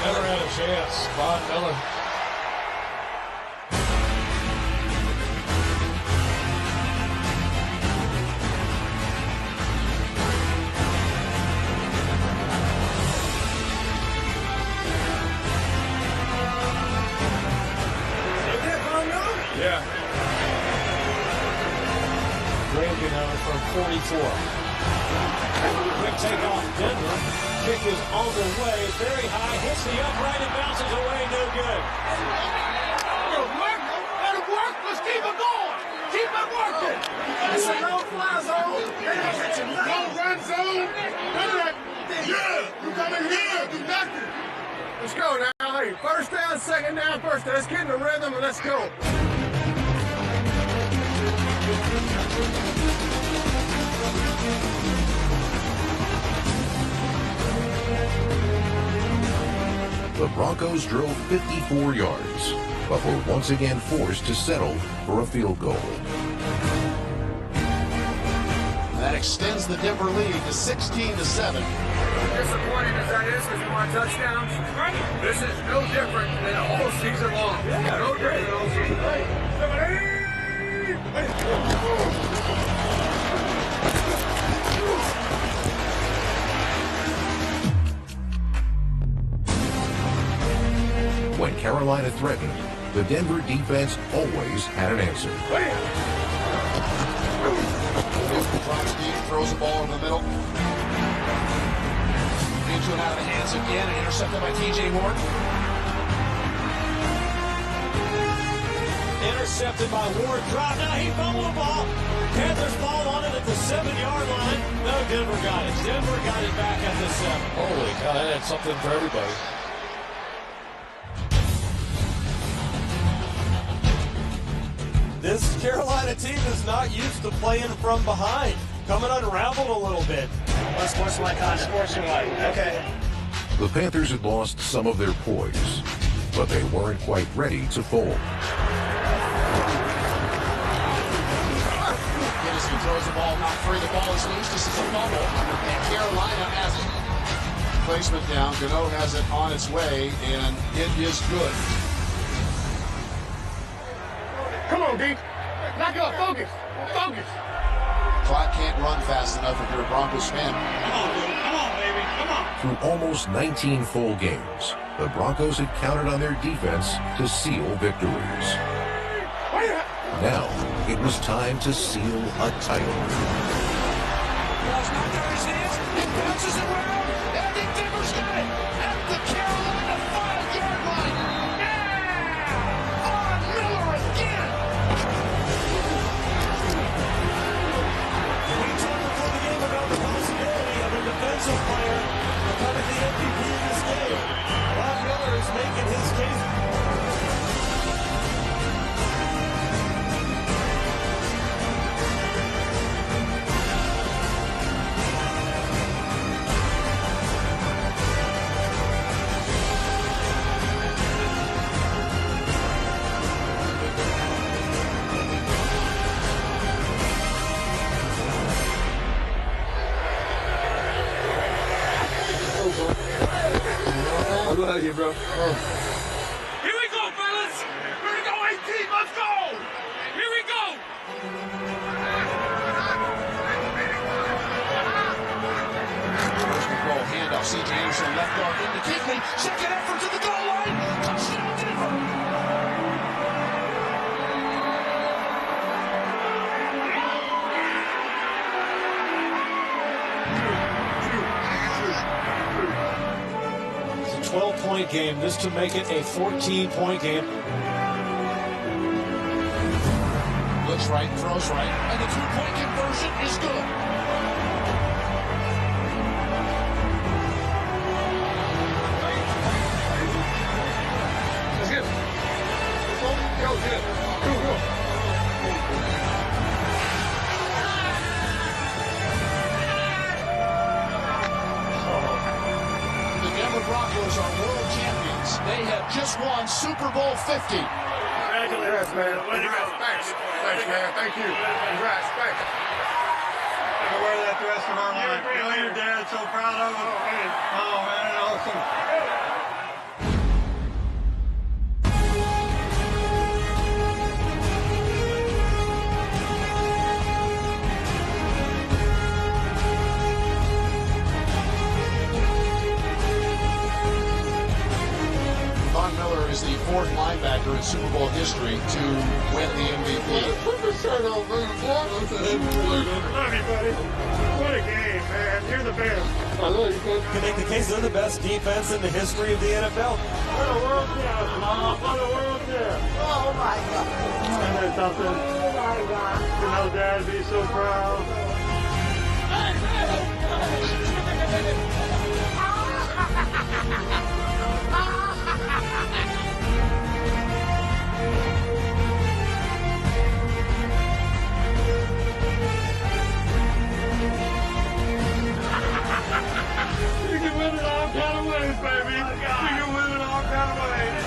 Never had a chance. Von Miller. Yeah. Graham from 44. Quick takeoff, Denver. Kick is on the way, very high, hits the upright and bounces away, no good. It'll work. Let it work. Let's keep it going. Keep it working. It's a no-fly zone. No-run zone. None of that. Yeah, you come in here, do nothing. Let's go now. Hey, first down, second down, first down. Let's get in the rhythm and let's go. The Broncos drove 54 yards, but were once again forced to settle for a field goal. That extends the Denver lead to 16-7. Disappointing as that is because we want touchdowns, this is no different than all season long. No different than all season long. When Carolina threatened, the Denver defense always had an answer. Drops deep, throws the ball over the middle. Into and out of the hands again, and intercepted by T.J. Ward. Intercepted by Ward. Drop. Now he fumbled the ball. Panthers ball on it at the 7-yard line. No, Denver got it. Denver got it back at the 7. Holy cow, that had something for everybody. This Carolina team is not used to playing from behind. Coming unraveled a little bit. Unsportsmanlike conduct. Unsportsmanlike. Okay. The Panthers had lost some of their poise, but they weren't quite ready to fold. Giddison throws the ball, not free. The ball is loose. This is a fumble, and Carolina has it. Placement down. Gano has it on its way, and it is good. Come on, D. Knock it off. Focus. Focus. Clock can't run fast enough if you're a Broncos fan. Come on, dude. Come on, baby. Come on. Through almost 19 full games, the Broncos had counted on their defense to seal victories. Now, it was time to seal a title. Ball's knocked out of his hands. It bounces around. And the Denver's got it at the Carolina 5-yard line. Yeah! On Miller again. We talked before the game about the possibility of a defensive player becoming the MVP of this game. Von Miller is making his case. I love you, bro. Here we go, fellas. Here we go, 18. Let's go. Here we go. First control handoff. C.J. Anderson left guard into Kuechly. Second effort to the goal line. Touchdown, Denver. It's a 12-point game. This to make it a 14-point game. Looks right, throws right, and the two-point conversion is good. Let's get it. Go, get it. Go. The Denver Broncos are world champions. They have just won Super Bowl 50. Congrats, man. Congrats. Thanks. Thanks, man. Thank you. Congrats. Thanks. I can wear that the rest of our life. You know, your dad's so proud of us. Oh, man, awesome. is the 4th linebacker in Super Bowl history to win the MVP. Put the shirt on, baby. Love you, buddy. What a game, man. You're the best. I love you, buddy. You can make the case they're the best defense in the history of the NFL. What a world champ, Mama. What a world champ. Oh my God. Isn't that something? Oh my God. You know, Dad be so proud. You can win it all kind of ways, baby. You can win it all kind of ways.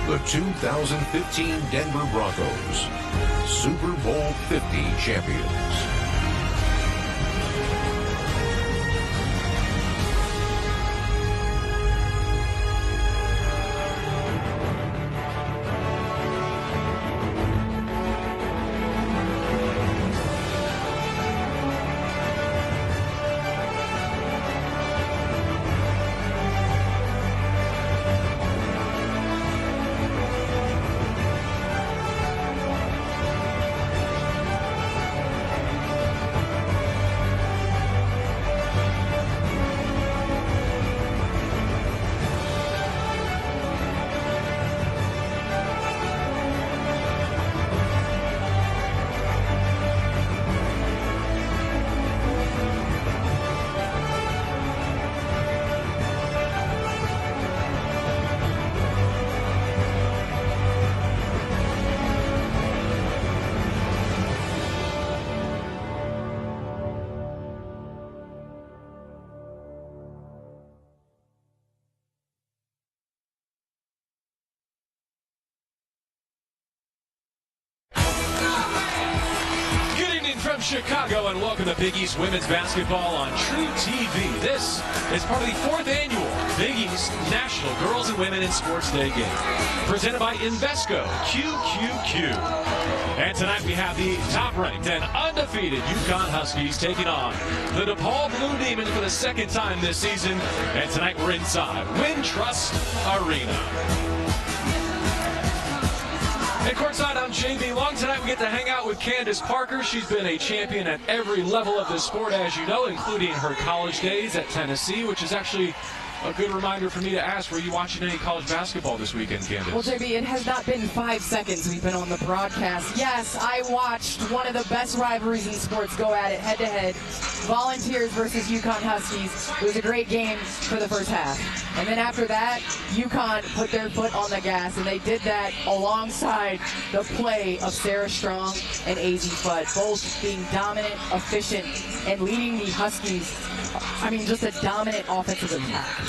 The 2015 Denver Broncos, Super Bowl 50 champions. From Chicago, and welcome to Big East Women's Basketball on True TV. This is part of the 4th annual Big East National Girls and Women in Sports Day game, presented by Invesco QQQ. And tonight we have the top-ranked and undefeated UConn Huskies taking on the DePaul Blue Demons for the 2nd time this season. And tonight we're inside Wintrust Arena. And courtside, I'm JB Long. Tonight we get to hang out with Candace Parker. She's been a champion at every level of the sport, as you know, including her college days at Tennessee, which is actually a good reminder for me to ask, were you watching any college basketball this weekend, Candace? Well, JB, it has not been 5 seconds we've been on the broadcast. Yes, I watched one of the best rivalries in sports go at it head-to-head. Volunteers versus UConn Huskies. It was a great game for the first half. And then after that, UConn put their foot on the gas, and they did that alongside the play of Sarah Strong and Azzi Fudd, both being dominant, efficient, and leading the Huskies, just a dominant offensive attack.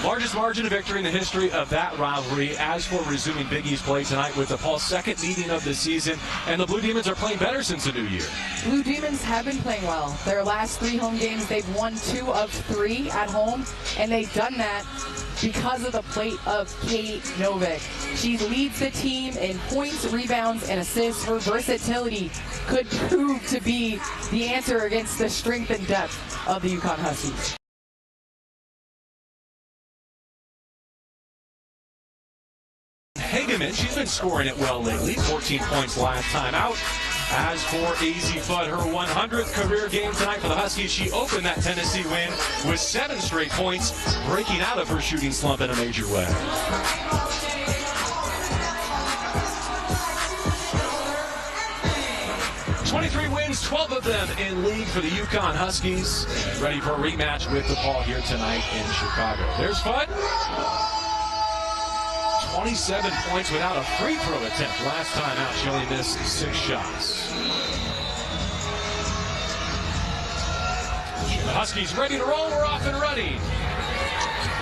Largest margin of victory in the history of that rivalry. As for resuming Big East play tonight with DePaul's 2nd meeting of the season, and the Blue Demons are playing better since the new year. Blue Demons have been playing well. Their last 3 home games, they've won 2 of 3 at home, and they've done that because of the plate of Kate Novick. She leads the team in points, rebounds, and assists. Her versatility could prove to be the answer against the strength and depth of the UConn Huskies. Hageman, she's been scoring it well lately, 14 points last time out. As for Azzi Fudd, her 100th career game tonight for the Huskies, she opened that Tennessee win with 7 straight points, breaking out of her shooting slump in a major way. Wins, 12 of them in league for the UConn Huskies. Ready for a rematch with DePaul here tonight in Chicago. There's Fudd. 27 points without a free throw attempt. Last time out, she only missed 6 shots. The Huskies ready to roll. We're off and running.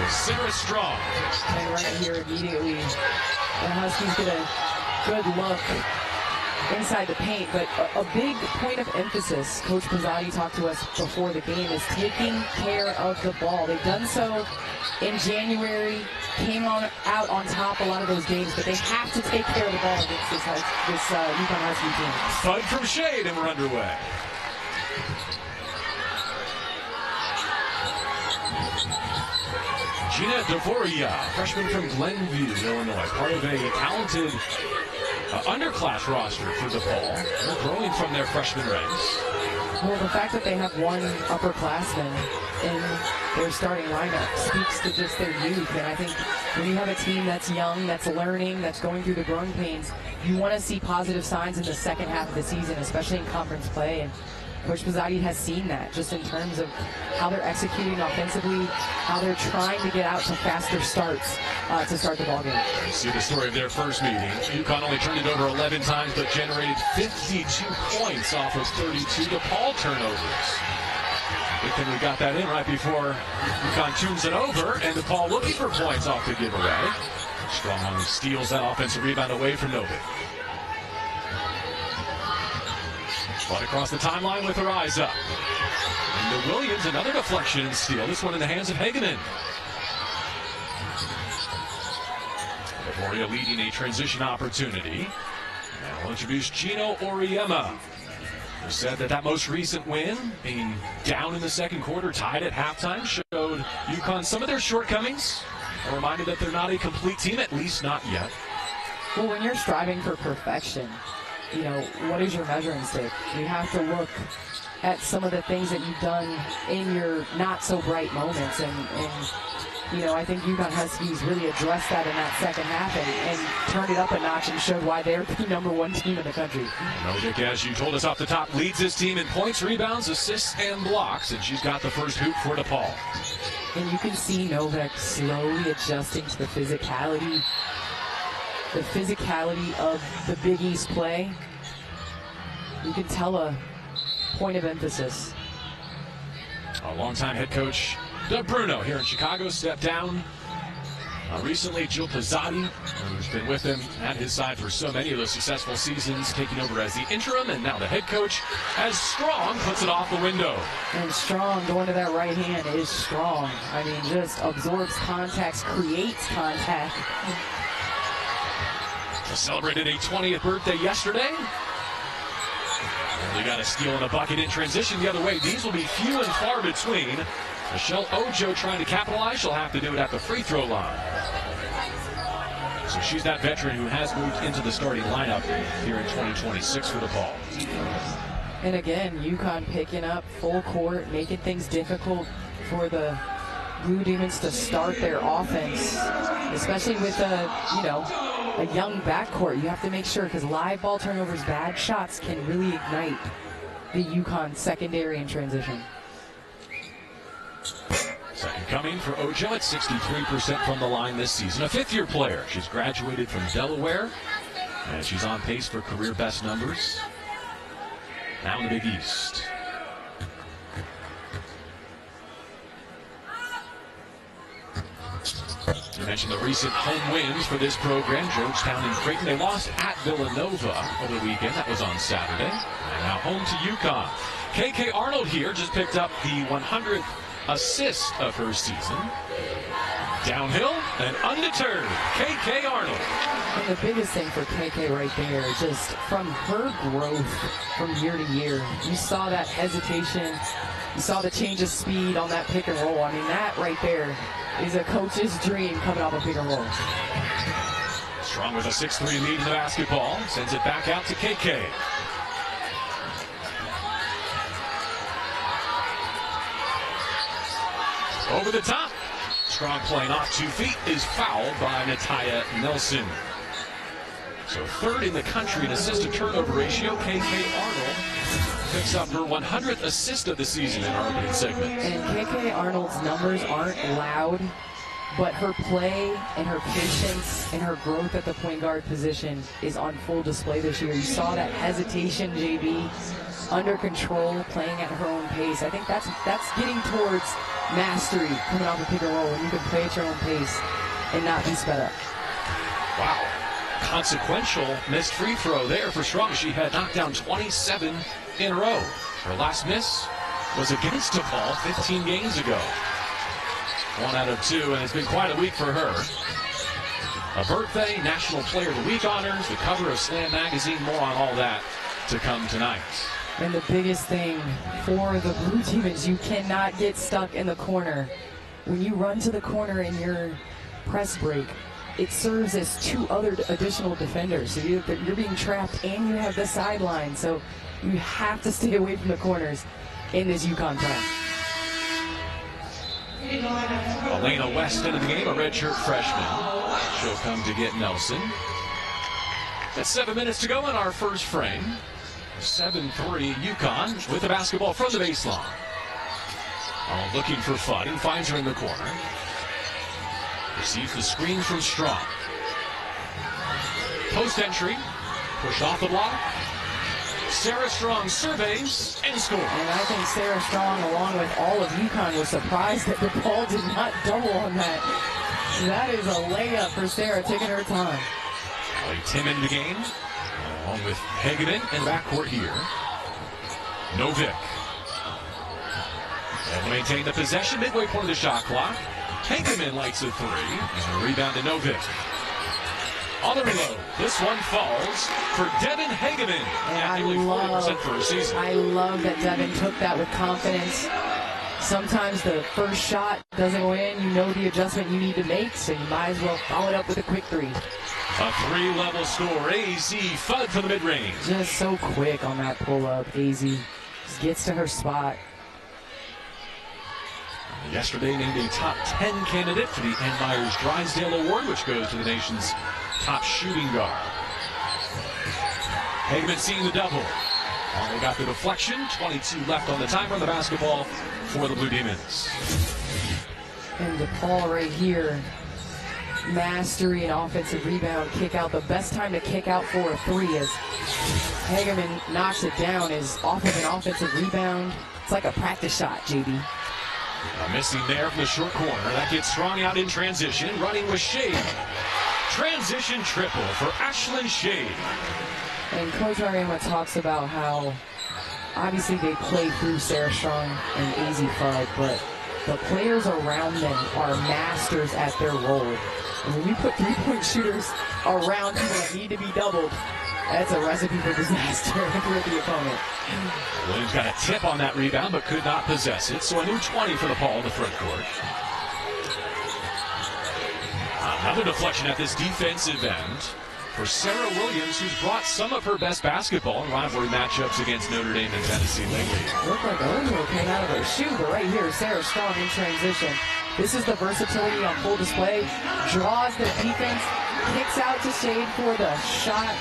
Sarah Strong. And right here immediately, the Huskies get a good look inside the paint. But a big point of emphasis, Coach Pizzotti talked to us before the game, is taking care of the ball. They've done so in January, came out on top a lot of those games, but they have to take care of the ball against this UConn Husky team. Fud from Shade, and we're underway. Gina Dvoria, freshman from Glenview, Illinois, part of a talented underclass roster for DePaul. They're growing from their freshman ranks. Well, the fact that they have one upperclassman in their starting lineup speaks to just their youth. And I think when you have a team that's young, that's learning, that's going through the growing pains, you want to see positive signs in the second half of the season, especially in conference play. And Coach Pizzotti has seen that just in terms of how they're executing offensively, how they're trying to get out to faster starts to start the ballgame. See the story of their first meeting. UConn only turned it over 11 times, but generated 52 points off of 32 DePaul turnovers. Good thing we got that in right before UConn tunes it over, and DePaul looking for points off the giveaway. Strong steals that offensive rebound away from Novik. Ball across the timeline with her eyes up. And to Williams, another deflection and steal. This one in the hands of Hageman. Dvoria leading a transition opportunity. And we'll introduce Gino Auriemma, who said that most recent win, being down in the second quarter, tied at halftime, showed UConn some of their shortcomings. A reminder that they're not a complete team, at least not yet. Well, when you're striving for perfection, you know, what is your measuring stick? You have to look at some of the things that you've done in your not so bright moments. And you know, I think UConn Huskies really addressed that in that second half and turned it up a notch and showed why they're the #1 team in the country. Novik, as you told us off the top, leads his team in points, rebounds, assists, and blocks, and she's got the first hoop for DePaul. And you can see Novik slowly adjusting to the physicality of the Big East play. You can tell a point of emphasis. A longtime head coach, Doug Bruno, here in Chicago, stepped down. Recently, Jill Pizzotti, who's been with him at his side for so many of those successful seasons, taking over as the interim, and now the head coach, as Strong puts it off the window. And Strong going to that right hand is strong. I mean, just absorbs contacts, creates contact. Celebrated a 20th birthday yesterday. And they got a steal and a bucket in transition the other way. These will be few and far between. Michelle Ojo trying to capitalize. She'll have to do it at the free throw line. So she's that veteran who has moved into the starting lineup here in 2026 for DePaul. And again, UConn picking up full court, making things difficult for the Blue Demons to start their offense, especially with a young backcourt. You have to make sure, because live ball turnovers, bad shots can really ignite the UConn secondary in transition. Second coming for Ojo at 63% from the line this season. A fifth-year player. She's graduated from Delaware, and she's on pace for career best numbers. Now in the Big East. You mentioned the recent home wins for this program, Georgetown and Creighton. They lost at Villanova over the weekend. That was on Saturday. And now home to UConn. KK Arnold here just picked up the 100th assist of her season. Downhill and undeterred, KK Arnold. And the biggest thing for KK right there, just from her growth from year to year, you saw that hesitation, you saw the change of speed on that pick and roll. I mean, that right there is a coach's dream coming off a pick and roll. Strong with a 6-3 lead in the basketball, sends it back out to KK. Over the top. Strong playing off 2 feet is fouled by Natalia Nelson. So third in the country in assist-to-turnover ratio. KK Arnold picks up her 100th assist of the season in our opening segment. And KK Arnold's numbers aren't loud, but her play and her patience and her growth at the point guard position is on full display this year. You saw that hesitation, JB, under control, playing at her own pace. I think that's getting towards mastery coming off a pick and roll, when you can play at your own pace and not be sped up. Wow. consequential missed free throw there for Strong. She had knocked down 27 in a row. Her last miss was against DePaul 15 games ago. 1 out of 2, and it's been quite a week for her. A birthday, National Player of the Week honors, the cover of Slam Magazine, more on all that to come tonight. And the biggest thing for the blue team is you cannot get stuck in the corner. When you run to the corner in your press break, it serves as 2 other additional defenders. So you're being trapped and you have the sideline. So you have to stay away from the corners in this UConn press. Elena West into the game, a redshirt freshman. She'll come to get Nelson. That's 7 minutes to go in our first frame. 7-3 UConn with the basketball from the baseline. Looking for Fudd, and finds her in the corner. Receives the screen from Strong. Post entry, pushed off the block. Sarah Strong surveys and scores. And I think Sarah Strong, along with all of UConn, was surprised that the ball did not double on that. That is a layup for Sarah, taking her time. Tim in the game, along with Hageman in the backcourt here. Novick. And maintain the possession midway point of the shot clock. Hageman lights a 3, and a rebound to Novick. On the reload, this one falls for Devin Hageman. At nearly 40% for her season. I love that Devin took that with confidence. Sometimes the first shot doesn't go in. You know the adjustment you need to make, so you might as well follow it up with a quick 3. A 3-level score. AZ Fudd for the mid-range. Just so quick on that pull-up. AZ just gets to her spot. Yesterday named a top 10 candidate for the Ann Myers Drysdale Award, which goes to the nation's top shooting guard. Hageman seeing the double. They got the deflection. 22 left on the timer on the basketball for the Blue Demons. And DePaul right here. Mastery and offensive rebound, kick out. The best time to kick out for a 3 is Hageman knocks it down is off of an offensive rebound. It's like a practice shot, JB. Missing there from the short corner. That gets Strong out in transition. Running with Shade. Transition triple for Ashlyn Shade. And Coach Ariema talks about how obviously they play through Sarah Strong and AZ Fudd, but the players around them are masters at their role. And when you put 3-point shooters around people that need to be doubled, that's a recipe for disaster with the opponent. Williams got a tip on that rebound, but could not possess it. So a new 20 for DePaul in the front court. Another deflection at this defensive end for Sarah Williams, who's brought some of her best basketball in rivalry matchups against Notre Dame and Tennessee lately. Looked like Ojo came out of her shoe, but right here, Sarah Strong in transition. This is the versatility on full display. Draws the defense, kicks out to Shade for the shot.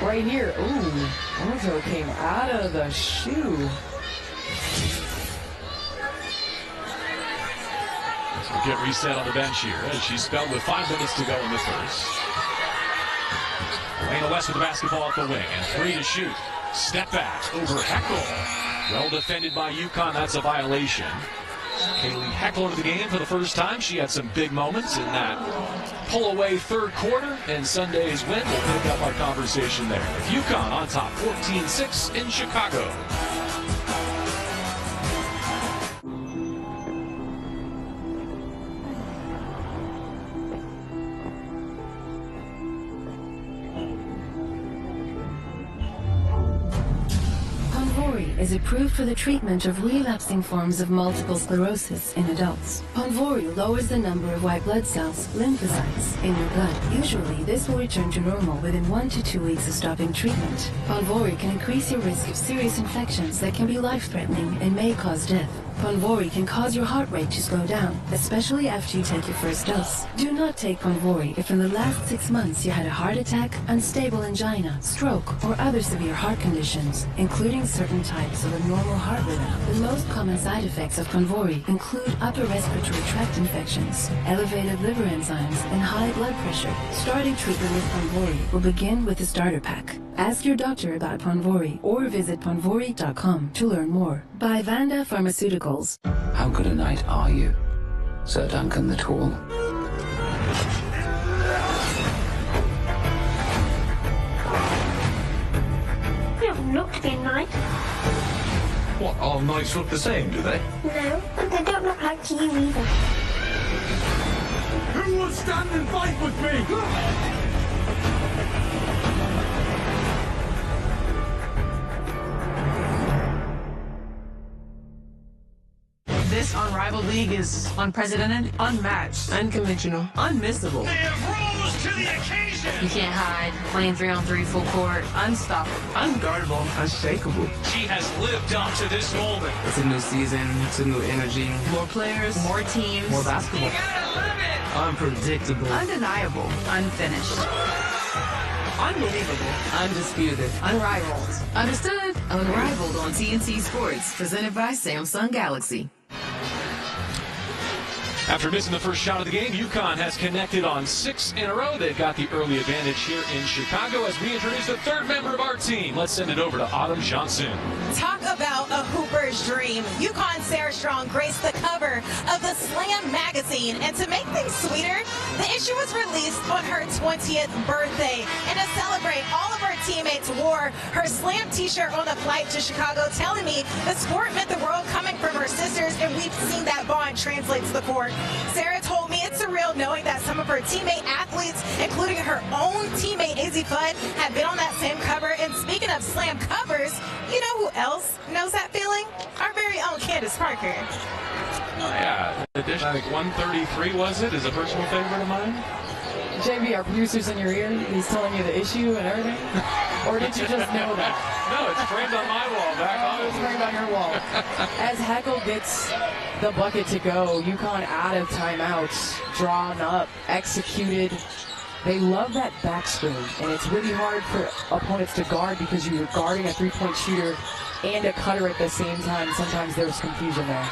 Right here, ooh, Ojo came out of the shoe. We'll get reset on the bench here as she's spelled with 5 minutes to go in the first. Elena West with the basketball at the wing, and 3 to shoot. Step back over Heckle. Well defended by UConn, that's a violation. Kaylee Heckle into the game for the first time. She had some big moments in that pull-away third quarter, and Sunday's win will pick up our conversation there. With UConn on top, 14-6 in Chicago. Is approved for the treatment of relapsing forms of multiple sclerosis in adults. Ponvory lowers the number of white blood cells, lymphocytes, in your blood. Usually, this will return to normal within 1 to 2 weeks of stopping treatment. Ponvory can increase your risk of serious infections that can be life-threatening and may cause death. Ponvory can cause your heart rate to slow down, especially after you take your first dose. Do not take Ponvory if in the last 6 months you had a heart attack, unstable angina, stroke, or other severe heart conditions, including certain types of abnormal heart rhythm. The most common side effects of Ponvory include upper respiratory tract infections, elevated liver enzymes, and high blood pressure. Starting treatment with Ponvory will begin with the starter pack. Ask your doctor about Ponvory or visit ponvory.com to learn more. By Vanda Pharmaceuticals. How good a knight are you, Sir Duncan the Tall? nights look the same, do they? No, but they don't look like to you either. Who will stand and fight with me? This Unrivaled League is unprecedented, unmatched, unconventional, unmissable. They have rose to the occasion. You can't hide. Playing 3-on-3 full court, unstoppable, unguardable, unshakable. She has lived up to this moment. It's a new season, it's a new energy. More players, more teams, more basketball. You gotta love it. Unpredictable, undeniable, unfinished. Unbelievable, undisputed, unrivaled. Understood? Unrivaled on TNT Sports, presented by Samsung Galaxy. After missing the first shot of the game, UConn has connected on 6 in a row. They've got the early advantage here in Chicago as we introduce the third member of our team. Let's send it over to Autumn Johnson. Talk about a Hooper's dream. UConn Sarah Strong graced the cover of the Slam magazine. And to make things sweeter, the issue was released on her 20th birthday. And to celebrate, all of her teammates wore her Slam t-shirt on the flight to Chicago, telling me the sport meant the world coming from her sisters, and we've seen that bond translate to the court. Sarah told me it's surreal knowing that some of her teammate athletes, including her own teammate Azzi Fudd, have been on that same cover. And speaking of Slam covers, you know who else knows that feeling? Our very own Candace Parker. Yeah, edition, I think 133 was it, is a personal favorite of mine. JB, our producer's in your ear. He's telling you the issue and everything? Or did you just know that? No, it's framed on my wall back home. It's framed on your wall. As Heckle gets the bucket to go, UConn out of timeouts, drawn up, executed. They love that backscreen, and it's really hard for opponents to guard because you're guarding a three-point shooter and a cutter at the same time. Sometimes there's confusion there.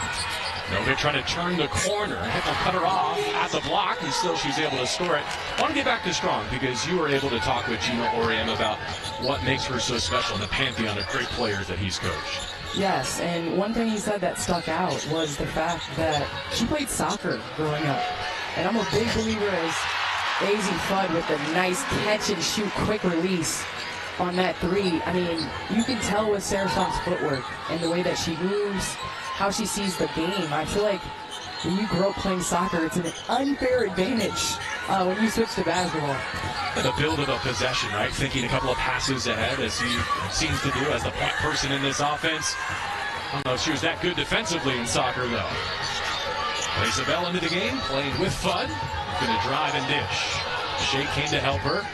No, they're trying to turn the corner. Heckle cut her off at the block, and still she's able to score it. I want to get back to Strong because you were able to talk with Gino Auriemma about what makes her so special in the pantheon of great players that he's coached. Yes, and one thing he said that stuck out was the fact that she played soccer growing up. And I'm a big believer as Azzi Fudd with a nice catch and shoot quick release on that three. I mean, you can tell with Sarah Strong's footwork and the way that she moves, how she sees the game. I feel like when you grow up playing soccer, it's an unfair advantage when you switch to basketball. The build of a possession, right? Thinking a couple of passes ahead, as he seems to do as the point person in this offense. I don't know if she was that good defensively in soccer, though. Plays the bell into the game, playing with Fudd. Going to drive and dish. Shea came to help her.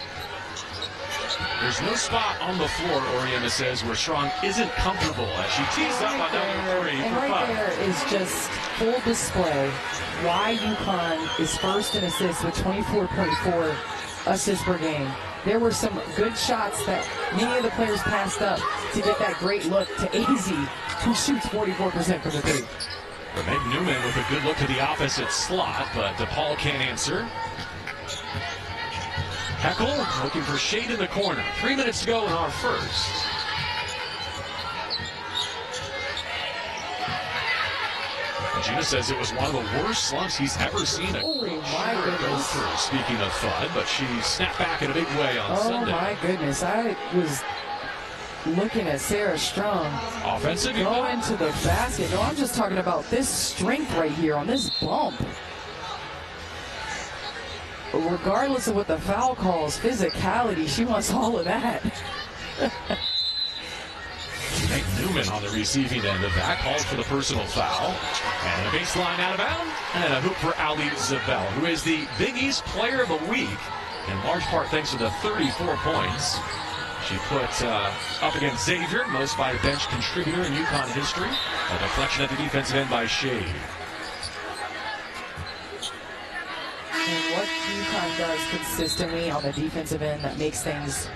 There's no spot on the floor, Auriemma says, where Strong isn't comfortable as she tees up another three and for right Fudd. there is just full display why UConn is first in assists with 24.4 assists per game. There were some good shots that many of the players passed up to get that great look to Azzi, who shoots 44% from the three. Meg Newman with a good look to the opposite slot, but DePaul can't answer. Heckle looking for shade in the corner. 3 minutes to go in our first. Gina says it was one of the worst slumps he's ever seen a great shooter go through. Speaking of Fudd, but she snapped back in a big way on Sunday. Oh my goodness, I was looking at Sarah Strong. Offensive, go into the basket. No, I'm just talking about this strength right here on this bump. Regardless of what the foul calls, physicality, she wants all of that. Meg Newman on the receiving end of that, called for the personal foul. And a baseline out of bounds, and a hoop for Ali Zabel, who is the Big East Player of the Week, in large part thanks to the 34 points she put up against Xavier, most by a bench contributor in UConn history. A deflection at the defensive end by Shea. And what UConn does consistently on the defensive end that makes things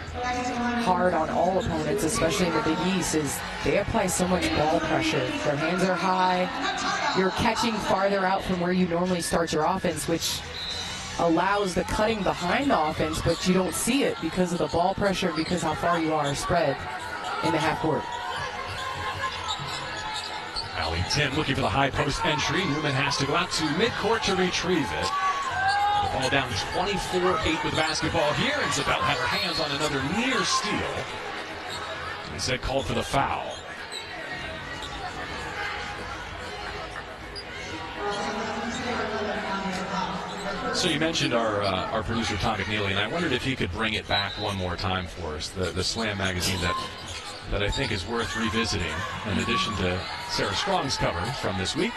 hard on all opponents, especially in the Big East, is they apply so much ball pressure. Their hands are high. You're catching farther out from where you normally start your offense, which allows the cutting behind the offense, but you don't see it because of the ball pressure, because how far you are spread in the half court. Ali Tim looking for the high post entry. Newman has to go out to midcourt to retrieve it. The ball down 24-8 with basketball here, and Zabel had her hands on another near steal. He said called for the foul. So you mentioned our producer Tom McNeely, and I wondered if he could bring it back one more time for us, the Slam magazine that I think is worth revisiting, in addition to Sarah Strong's cover from this week.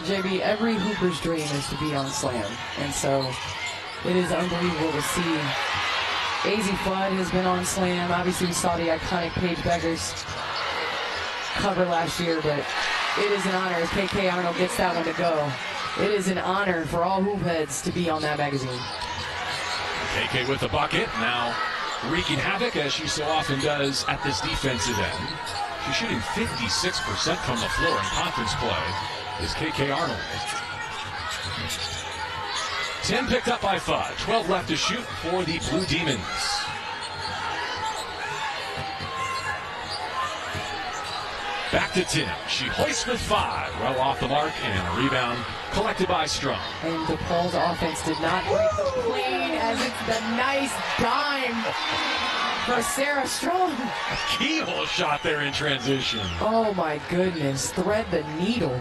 JB, every Hooper's dream is to be on Slam, and so it is unbelievable to see. AZ Flood has been on Slam. Obviously, we saw the iconic Paige Beggars cover last year, but it is an honor as KK Arnold gets that one to go. It is an honor for all hoop heads to be on that magazine. KK with the bucket, now wreaking havoc as she so often does at this defensive end. She's shooting 56% from the floor in conference play, is KK Arnold. 10 picked up by Fudd, 12 left to shoot for the Blue Demons. Back to Tim. She hoists with 5. Well off the mark, and a rebound collected by Strong. And DePaul's offense did not break the plane, as it's the nice dime for Sarah Strong. A keyhole shot there in transition. Oh my goodness, thread the needle.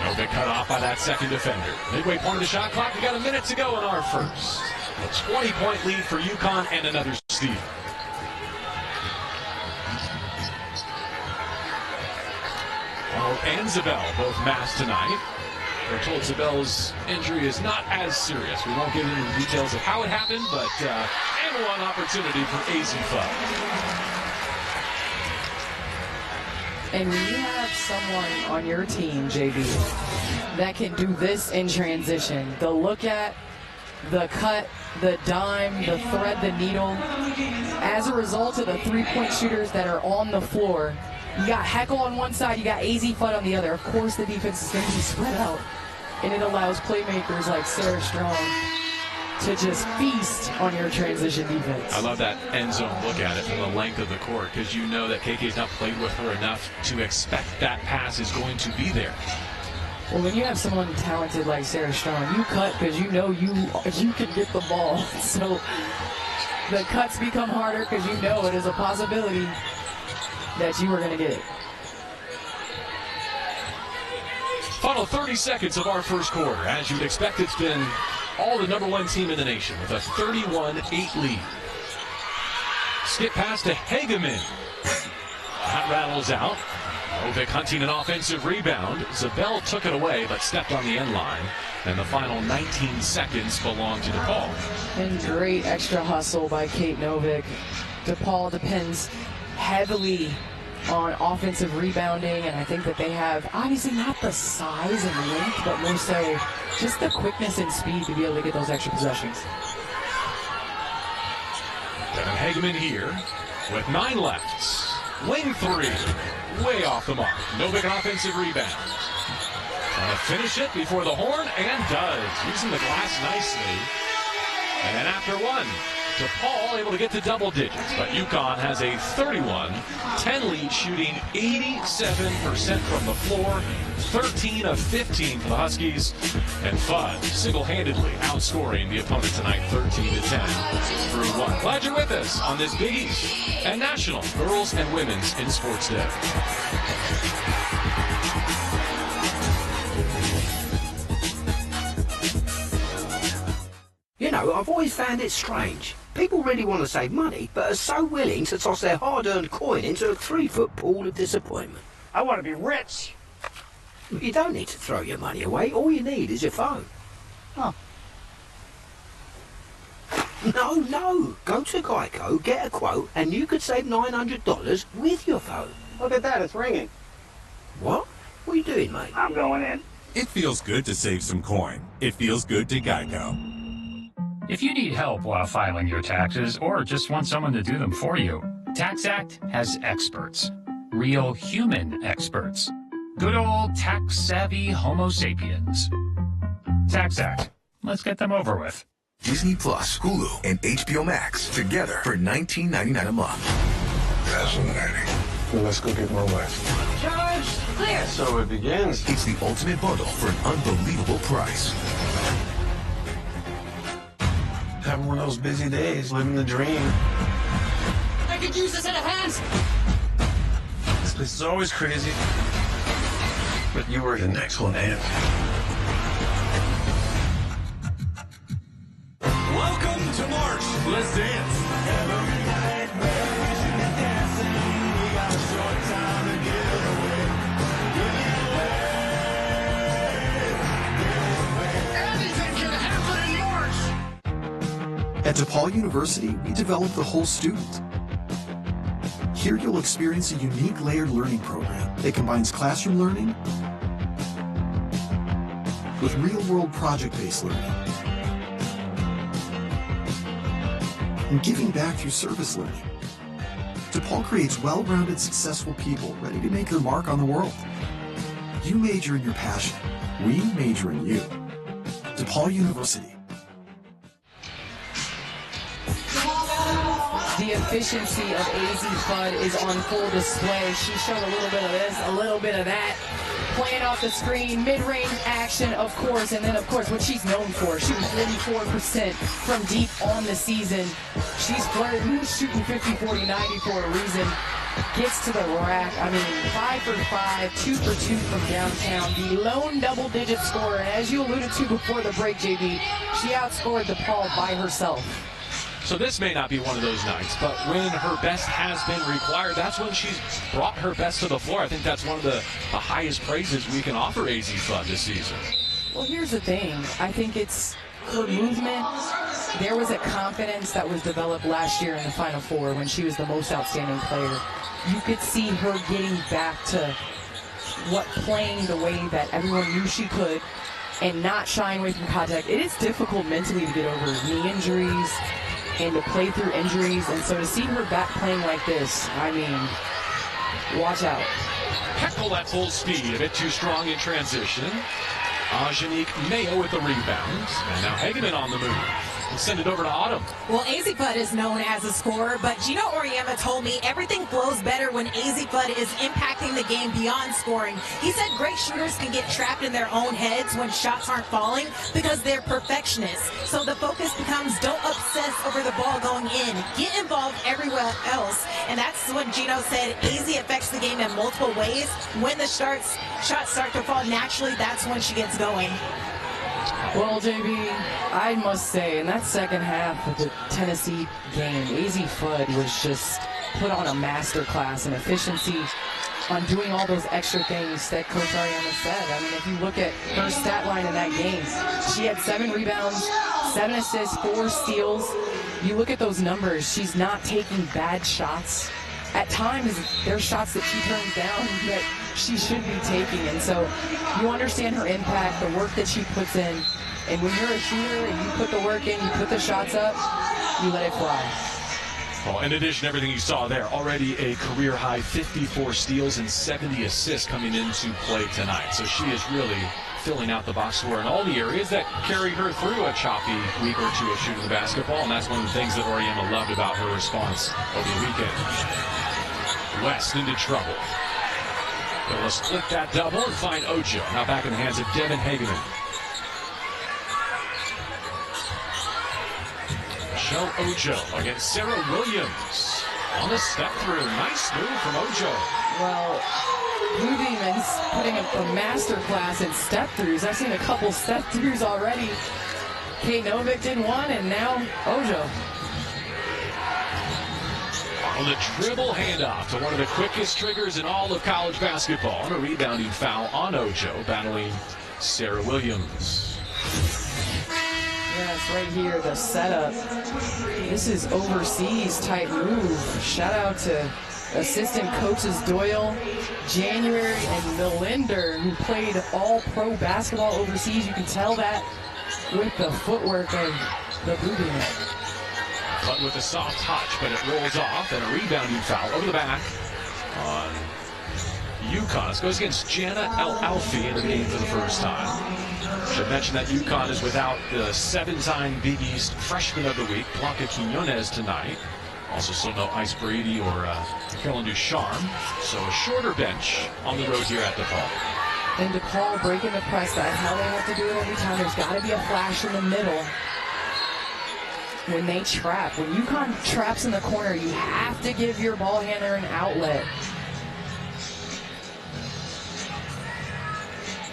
Novik cut off by that second defender. Midway point of the shot clock. We got a minute to go in our first. A 20-point lead for UConn and another steal. Arnold and Zabel both masked tonight. We're told Zabel's injury is not as serious. We won't get into the details of how it happened, but and one opportunity for AZ Fudd. And when you have someone on your team, JB, that can do this in transition, the look at, the cut, the dime, the thread, the needle, as a result of the three-point shooters that are on the floor, you got Heckle on one side, you got AZ Fudd on the other. Of course, the defense is going to be spread out, and it allows playmakers like Sarah Strong to just feast on your transition defense. I love that end zone look at it from the length of the court, because you know that KK's not played with her enough to expect that pass is going to be there. Well, when you have someone talented like Sarah Strong, you cut because you know you can get the ball. So the cuts become harder because you know it is a possibility that you are going to get it. Final 30 seconds of our first quarter. As you'd expect, it's been all the #1 team in the nation with a 31-8 lead. Skip pass to Hageman. That rattles out. Novik hunting an offensive rebound. Zabel took it away, but stepped on the end line. And the final 19 seconds belong to DePaul. And great extra hustle by Kate Novik. DePaul depends heavily on offensive rebounding, and I think that they have obviously not the size and length, but more so just the quickness and speed to be able to get those extra possessions. Devin Hageman here with 9 left. Wing 3, way off the mark. Novik an offensive rebound. Trying to finish it before the horn, and does. Using the glass nicely. And then after one, DePaul able to get to double digits, but UConn has a 31-10 lead, shooting 87% from the floor, 13 of 15 for the Huskies, and Fudd single-handedly outscoring the opponent tonight 13-10 through 1. Glad you're with us on this Big East and National Girls and Women's in Sports Day. You know, I've always found it strange. People really want to save money, but are so willing to toss their hard-earned coin into a 3-foot pool of disappointment. I want to be rich. You don't need to throw your money away. All you need is your phone. Huh. No. Go to Geico, get a quote, and you could save $900 with your phone. Look at that, it's ringing. What? What are you doing, mate? I'm going in. It feels good to save some coin. It feels good to Geico. If you need help while filing your taxes or just want someone to do them for you, TaxAct has experts. Real human experts. Good old tax-savvy Homo sapiens. TaxAct. Let's get them over with. Disney Plus, Hulu, and HBO Max together for $19.99 a month. Fascinating. Well, let's go get my wife. Charge clear. So it begins. It's the ultimate bundle for an unbelievable price. Having one of those busy days, living the dream. I could use a set of hands. This place is always crazy, but you were an excellent hand. Welcome to March. Let's dance. Every night we're dancing. We got a short time to get away. Anything can happen in March. At DePaul University, we develop the whole student. Here you'll experience a unique layered learning program that combines classroom learning with real-world project-based learning and giving back through service learning. DePaul creates well-rounded, successful people ready to make their mark on the world. You major in your passion. We major in you. DePaul University. The efficiency of AZ Fudd is on full display. She showed a little bit of this, a little bit of that. Playing off the screen, mid-range action, of course, and then, of course, what she's known for. Shooting 44% from deep on the season. She's flirting, shooting 50, 40, 90 for a reason. Gets to the rack. I mean, 5 for 5, 2 for 2 from downtown. The lone double-digit scorer. And as you alluded to before the break, JB, she outscored DePaul by herself. So this may not be one of those nights, but when her best has been required, that's when she's brought her best to the floor. I think that's one of the highest praises we can offer AZ Fudd this season. Well, here's the thing. I think it's her movement. There was a confidence that was developed last year in the Final Four when she was the most outstanding player. You could see her getting back to playing the way that everyone knew she could and not shying away from contact. It is difficult mentally to get over knee injuries and to play through injuries, and so to see her back playing like this, I mean, watch out. Heckle at full speed, a bit too strong in transition. Angenique Mayo with the rebound, and now Hageman on the move. We'll send it over to Autumn. Well, AZ Fudd is known as a scorer, but Gino Auriemma told me everything flows better when AZ Fudd is impacting the game beyond scoring. He said great shooters can get trapped in their own heads when shots aren't falling because they're perfectionists. So the focus becomes don't obsess over the ball going in. Get involved everywhere else. And that's what Gino said. AZ affects the game in multiple ways. When the shots start to fall naturally, that's when she gets going. Well, JB, I must say, in that second half of the Tennessee game, AZ Fudd was just put on a masterclass in efficiency on doing all those extra things that Coach Auriemma said. I mean, if you look at her stat line in that game, she had 7 rebounds, 7 assists, 4 steals. You look at those numbers, she's not taking bad shots. At times, there's shots that she turns down that she should be taking, and so you understand her impact, the work that she puts in, and when you're a shooter and you put the work in, you put the shots up, you let it fly. Well, in addition to everything you saw there, already a career-high 54 steals and 70 assists coming into play tonight. So she is really filling out the box score in all the areas that carry her through a choppy week or two of shooting the basketball, and that's one of the things that Auriemma loved about her response over the weekend. West into trouble. They'll split that double and find Ojo. Now back in the hands of Devin Hageman. Michelle Ojo against Sarah Williams. On the step through. Nice move from Ojo. Well, moving and putting up a master class in step throughs. I've seen a couple step throughs already. Kate Novick did one, and now Ojo. On the dribble handoff to one of the quickest triggers in all of college basketball. And a rebounding foul on Ojo, battling Sarah Williams. Yes, right here, the setup. This is overseas type move. Shout out to assistant coaches Doyle, January, and Melinder, who played all pro basketball overseas. You can tell that with the footwork of the booty net. But with a soft touch, but it rolls off, and a rebounding foul over the back on UConn. This goes against Jana El-Alfi in the game for the first time. Should mention that UConn is without the 7-time Big East Freshman of the Week, Blanca Quinones, tonight. Also still no Ice Brady or Carolyn Ducharme. So a shorter bench on the road here at DePaul. And DePaul breaking the press. That's how they have to do it every time. There's got to be a flash in the middle. when they trap. When UConn traps in the corner, you have to give your ball handler an outlet.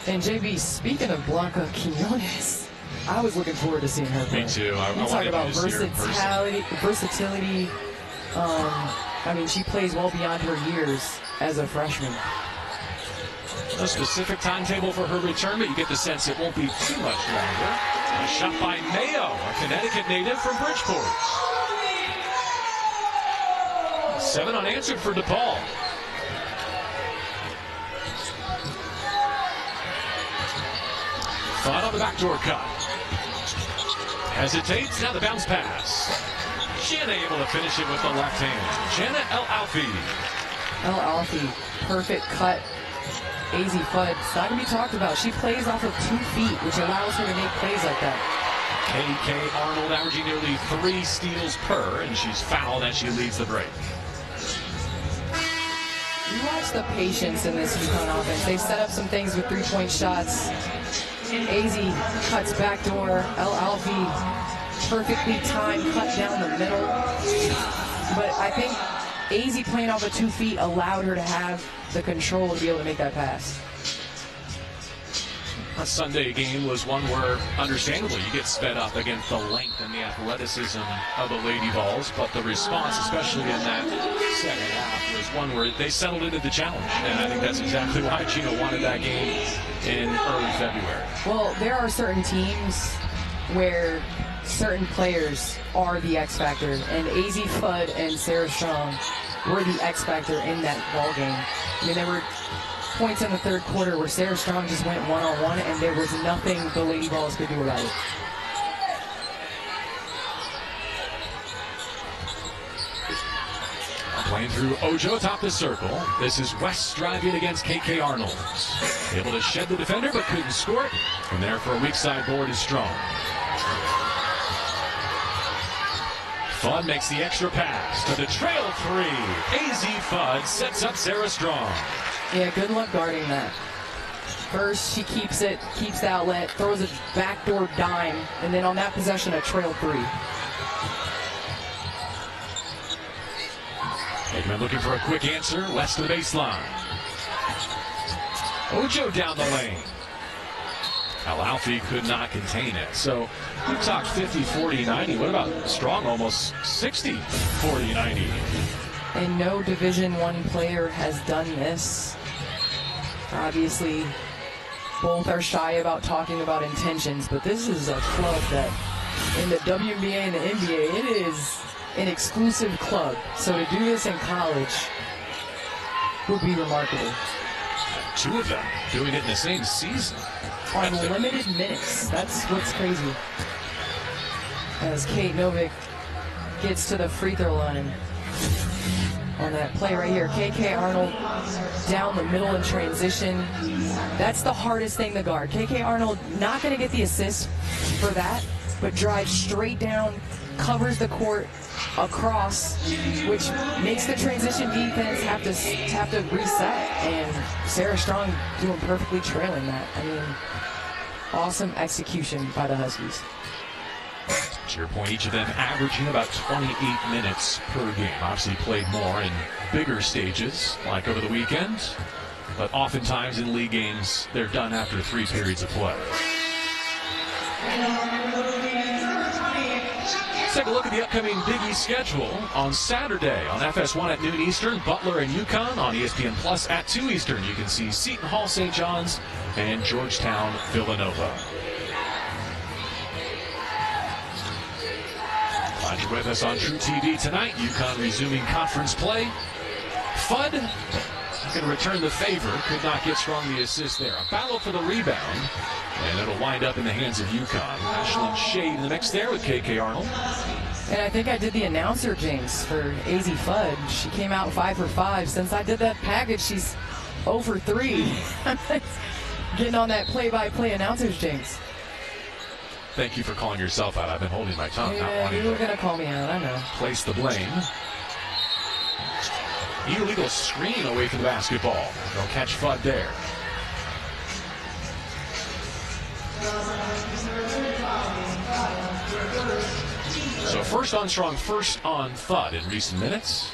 And JB, speaking of Blanca Quiñones, I was looking forward to seeing her play. Me too. You talk about versatility. I mean, she plays well beyond her years as a freshman. No specific timetable for her return, but you get the sense it won't be too much longer. A shot by Mayo, a Connecticut native from Bridgeport. 7 unanswered for DePaul. Fun on the backdoor cut. Hesitates, now the bounce pass. Jenna able to finish it with the left hand. Jenna El-Alfi. El-Alfi, perfect cut. AZ Fudd, it's not going to be talked about. She plays off of 2 feet, which allows her to make plays like that. KK Arnold averaging nearly 3 steals per, and she's fouled as she leads the break. You watch the patience in this UConn offense. They set up some things with 3-point shots. AZ cuts backdoor. El-Alfi perfectly timed cut down the middle. But I think AZ playing off of 2 feet allowed her to have the control to be able to make that pass. A Sunday game was one where, understandably, you get sped up against the length and the athleticism of the Lady Vols, but the response, especially in that second half, was one where they settled into the challenge, and I think that's exactly why Gino wanted that game in early February. Well, there are certain teams where certain players are the X factor, and AZ Fudd and Sarah Strong were the X factor in that ball game. I mean, there were points in the third quarter where Sarah Strong just went one-on-one, and there was nothing the Lady Vols could do about it. Playing through Ojo atop the circle. This is West driving against KK Arnold. Able to shed the defender, but couldn't score it. And there for a weak side board is Strong. Fudd makes the extra pass to the trail 3. AZ Fudd sets up Sarah Strong. Yeah, good luck guarding that. First, she keeps it, keeps the outlet, throws a backdoor dime, and then on that possession, a trail 3. Aikman looking for a quick answer, west of the baseline. Ojo down the lane. El-Alfi could not contain it. So you talked 50, 40, 90. What about Strong? Almost 60, 40, 90. And no Division I player has done this. Obviously, both are shy about talking about intentions, but this is a club that in the WNBA and the NBA, it is an exclusive club. So to do this in college would be remarkable. 2 of them doing it in the same season. On limited minutes. That's what's crazy. As Kate Novick gets to the free throw line on that play right here. KK Arnold down the middle in transition. That's the hardest thing to guard. KK Arnold not going to get the assist for that, but drives straight down, covers the court across, which makes the transition defense have to reset. And Sarah Strong doing perfectly trailing that. I mean, awesome execution by the Huskies. To your point, each of them averaging about 28 minutes per game. Obviously played more in bigger stages, like over the weekend, but oftentimes in league games, they're done after 3 periods of play. Let's take a look at the upcoming Big East schedule. On Saturday on FS1 at noon Eastern, Butler and UConn. On ESPN Plus at 2 Eastern, you can see Seton Hall, St. John's, and Georgetown, Villanova. Glad you're with us on True TV tonight. UConn resuming conference play. Fudd can return the favor. Could not get Strong the assist there. A battle for the rebound. And it'll wind up in the hands of UConn. Ashlyn Shade in the mix there with KK Arnold. And I think I did the announcer jinx for AZ Fudd. She came out 5 for 5. Since I did that package, she's 0 for 3. Getting on that play-by-play announcer's jinx. Thank you for calling yourself out. I've been holding my tongue, not Yeah, wanting you were to going to call me out, I know. place the blame. Illegal screen away from the basketball. They'll catch Fudd there. So first on Strong, first on Thud in recent minutes.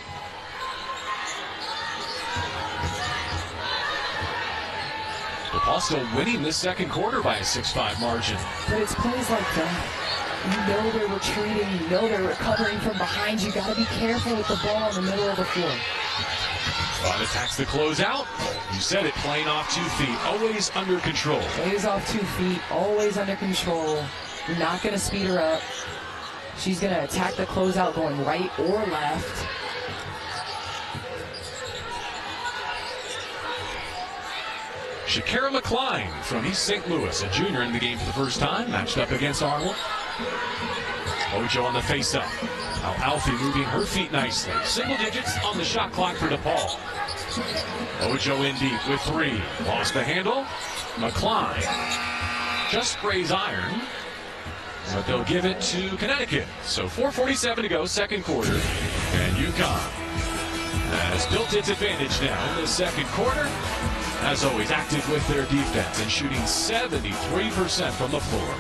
DePaul still winning this second quarter by a 6-5 margin. But it's plays like that. You know they're retreating. You know they're recovering from behind. You got to be careful with the ball in the middle of the floor. Thud attacks the closeout. You said it, playing off 2 feet. Always under control. Plays off 2 feet. Always under control. You're not going to speed her up. She's going to attack the closeout going right or left. Shakira McCline from East St. Louis, a junior in the game for the first time, matched up against Arnold. Ojo on the face-up. Now Alfie moving her feet nicely. Single digits on the shot clock for DePaul. Ojo in deep with 3. Lost the handle. McCline just sprays iron, but they'll give it to Connecticut. So 4:47 to go, second quarter, and UConn has built its advantage now in the second quarter. As always, active with their defense and shooting 73% from the floor.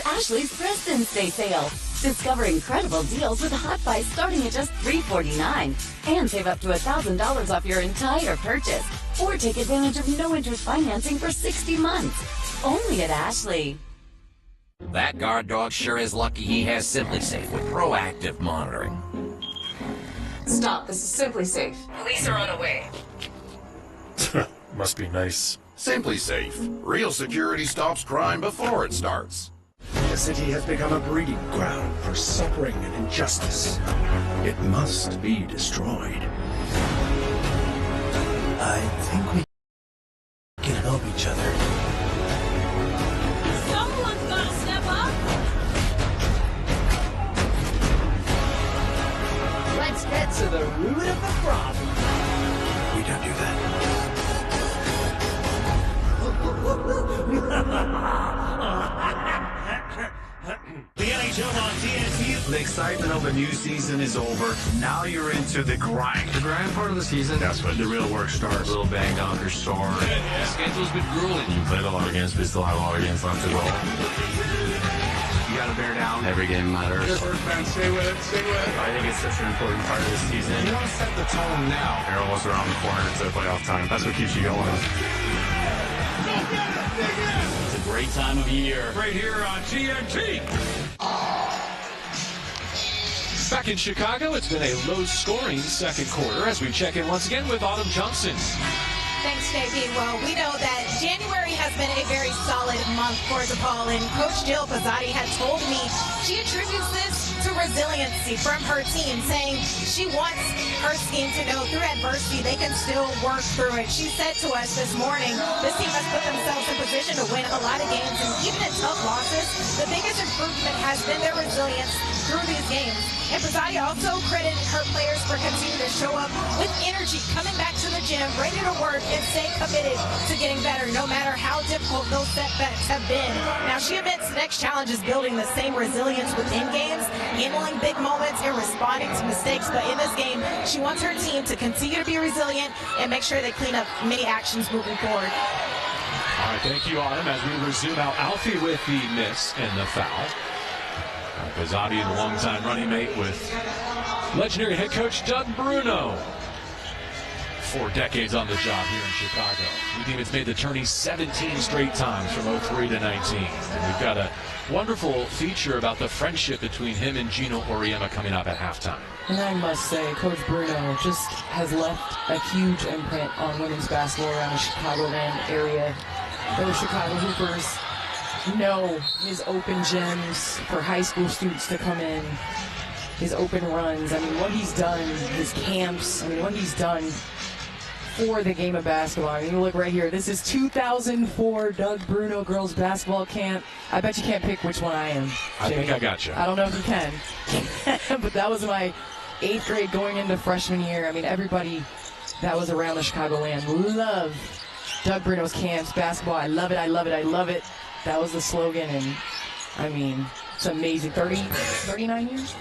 Ashley's President's Day sale. Discover incredible deals with Hot Buy starting at just $3.49. And save up to $1,000 off your entire purchase. Or take advantage of no-interest financing for 60 months. Only at Ashley. That guard dog sure is lucky he has Simply Safe with proactive monitoring. Stop. This is Simply Safe. Police are on the way. Must be nice. Simply Safe. Real security stops crime before it starts. The city has become a breeding ground for suffering and injustice. It must be destroyed. I think we can help each other. Someone's gotta step up. Let's get to the root of the problem. We don't do that. The NHL on TNT. The excitement of a new season is over. Now you're into the grind. The grind part of the season, that's when the real work starts. A little banged on, you're sore. Yeah, schedule's been grueling. You played a lot of games, but you still have a lot of games left to go. You gotta bear down. Every game matters. Good work, man. Stay with it. Stay with it. I think it's such an important part of the season. You don't set the tone now. You're almost around the corner to playoff time. That's what keeps you going. It's a great time of year. Right here on TNT. Back in Chicago, it's been a low-scoring second quarter as we check in once again with Autumn Johnson. Thanks, JP. Well, we know that January has been a very solid month for DePaul, and Coach Jill Pizzotti had told me she attributes this to resiliency from her team, saying she wants her team to know through adversity they can still work through it. She said to us this morning, this team has put themselves in position to win a lot of games, and even in tough losses, the biggest improvement has been their resilience through these games. And Pizzotti also credited her players for continuing to show up with energy, coming back to the gym, ready to work, and stay committed to getting better, no matter how difficult those setbacks have been. Now, she admits the next challenge is building the same resilience within games, handling big moments, and responding to mistakes. But in this game, she wants her team to continue to be resilient and make sure they clean up many actions moving forward. All right, thank you, Autumn. As we resume out, Alfie with the miss and the foul. Pizzotti, the longtime running mate with legendary head coach Doug Bruno. 4 decades on the job here in Chicago. The team has made the tourney 17 straight times from 03 to 19. And we've got a wonderful feature about the friendship between him and Gino Auriemma coming up at halftime. And I must say, Coach Bruno just has left a huge imprint on women's basketball around the Chicagoland area. Those Chicago Hoopers know his open gyms for high school students to come in, his open runs. I mean, what he's done, his camps, I mean, what he's done for the game of basketball. I mean, you look right here. This is 2004 Doug Bruno girls basketball camp. I bet you can't pick which one I am. I think I got you. I don't know if you can. But that was my 8th grade going into freshman year. I mean, everybody that was around the Chicagoland loved Doug Bruno's camps, basketball. I love it, I love it, I love it. That was the slogan, and I mean, it's amazing. 39 years?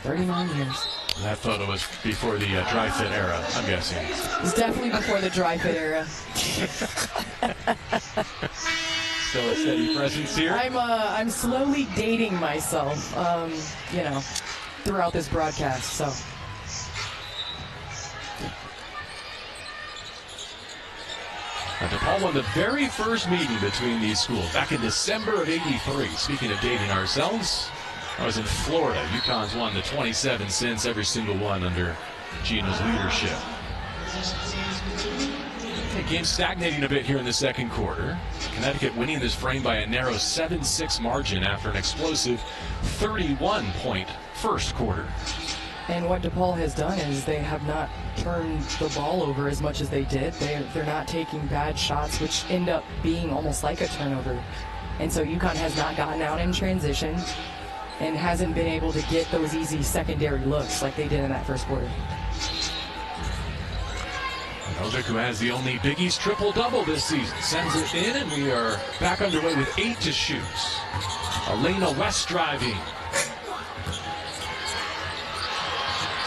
39 years. That photo was before the dry fit era, I'm guessing. It's definitely before the dry fit era. Still a steady presence here. I'm slowly dating myself, you know, throughout this broadcast, so. DePaul won the very first meeting between these schools back in December of '83. Speaking of dating ourselves, I was in Florida. UConn's won the 27 since, every single one under Gino's leadership. The game stagnating a bit here in the second quarter. Connecticut winning this frame by a narrow 7-6 margin after an explosive 31-point first quarter. And what DePaul has done is they have not turned the ball over as much as they did. They're not taking bad shots, which end up being almost like a turnover. And so UConn has not gotten out in transition and hasn't been able to get those easy secondary looks like they did in that first quarter. Novick, who has the only Big East triple-double this season, sends it in, and we are back underway with 8 to shoot. Elena West driving.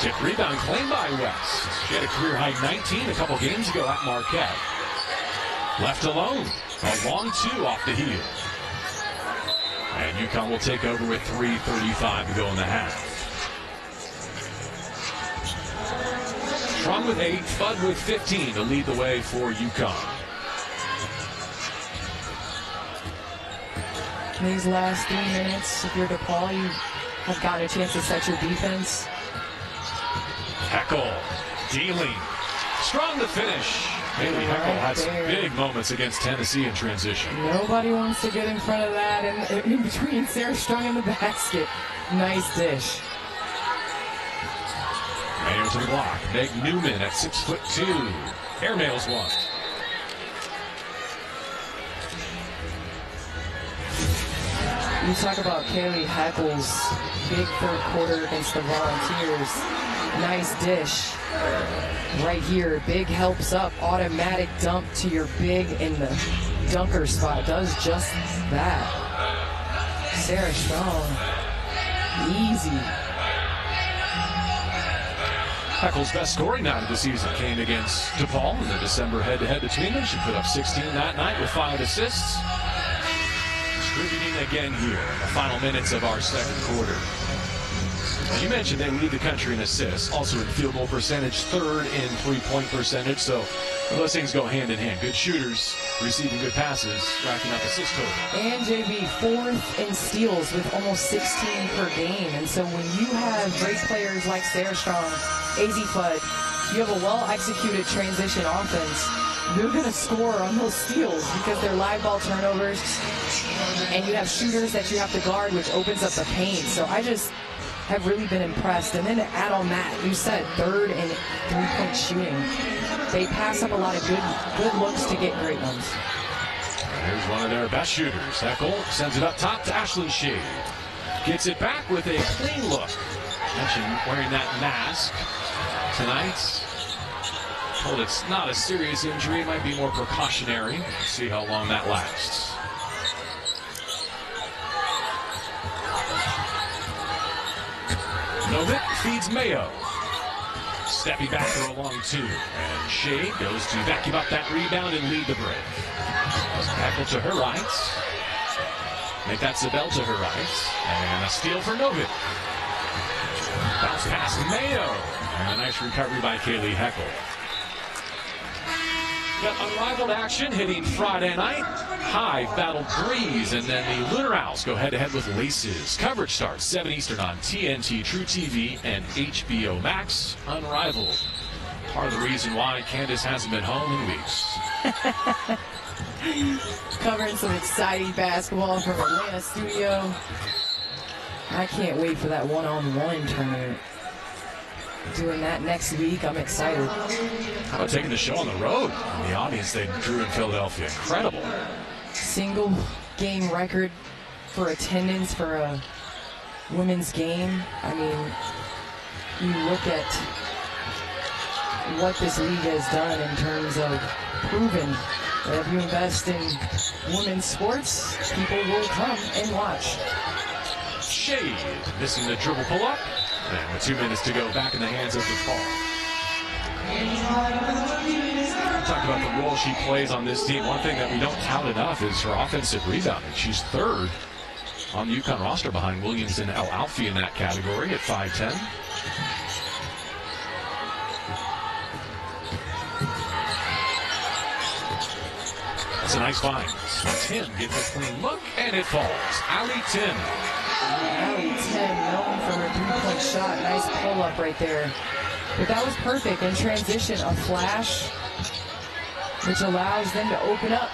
Tip rebound claimed by West. She had a career-high 19 a couple games ago at Marquette. Left alone. A long 2 off the heel. And UConn will take over with 3:35 to go in the half. Strong with 8, Fudd with 15 to lead the way for UConn. These last 3 minutes, if you're DePaul, you have gotten a chance to set your defense. Heckel dealing. Strong to finish. Haley Heckel had some big moments against Tennessee in transition. Nobody wants to get in front of that, and in between Sarah Strong and the basket. Nice dish. Mayo to the block. Meg Newman at 6'2". Airmails one. You talk about Kaylee Heckel's big third quarter against the Volunteers. Nice dish. Right here, big helps up, automatic dump to your big in the dunker spot. Does just that. Sarah Strong. Easy. Heckel's best scoring night of the season came against DePaul in the December head-to-head between them. She put up 16 that night with 5 assists. Distributing again here in the final minutes of our second quarter. Now, you mentioned they lead the country in assists, also in field goal percentage, 3rd in three-point percentage. So those things go hand in hand. Good shooters, receiving good passes, racking up assist total. And JB, 4th in steals with almost 16 per game. And so when you have great players like Sarah Strong, AZ Fudd, you have a well-executed transition offense, you're going to score on those steals because they're live ball turnovers, and you have shooters that you have to guard, which opens up the paint. So I just have really been impressed. And then to add on that, you said 3rd in three-point shooting. They pass up a lot of good looks to get great ones. Here's one of their best shooters. Heckel sends it up top to Ashlyn Shade. Gets it back with a clean look. Mentioned wearing that mask tonight. Told it's not a serious injury. It might be more precautionary. See how long that lasts. Novick feeds Mayo. Stepping back for a long 2. And Shade goes to vacuum up that rebound and lead the break. Heckel to her right. Make that Zabel to her right. And a steal for Novick. Bounce past Mayo. And a nice recovery by Kaylee Heckel. Got unrivaled action hitting Friday night. High battled Breeze, and then the Lunar Owls go head-to-head with Laces. Coverage starts 7 Eastern on TNT, True TV, and HBO Max. Unrivaled. Part of the reason why Candace hasn't been home in weeks. Covering some exciting basketball from Atlanta studio. I can't wait for that one-on-one tournament. doing that next week. I'm excited. How about taking the show on the road? The audience they drew in Philadelphia, incredible. Single game record for attendance for a women's game. I mean, you look at what this league has done in terms of proving that if you invest in women's sports, people will come and watch. Shade missing the dribble pull-up. And with 2 minutes to go, back in the hands of DePaul. Talk about the role she plays on this team. One thing that we don't tout enough is her offensive rebounding. She's third on the UConn roster behind Williams and El Alfie in that category at 5'10". That's a nice find. Tim gets a clean look, and it falls. Allie Tim. Allie Tim, known for her three-point shot. Nice pull-up right there. But that was perfect in transition. A flash, which allows them to open up.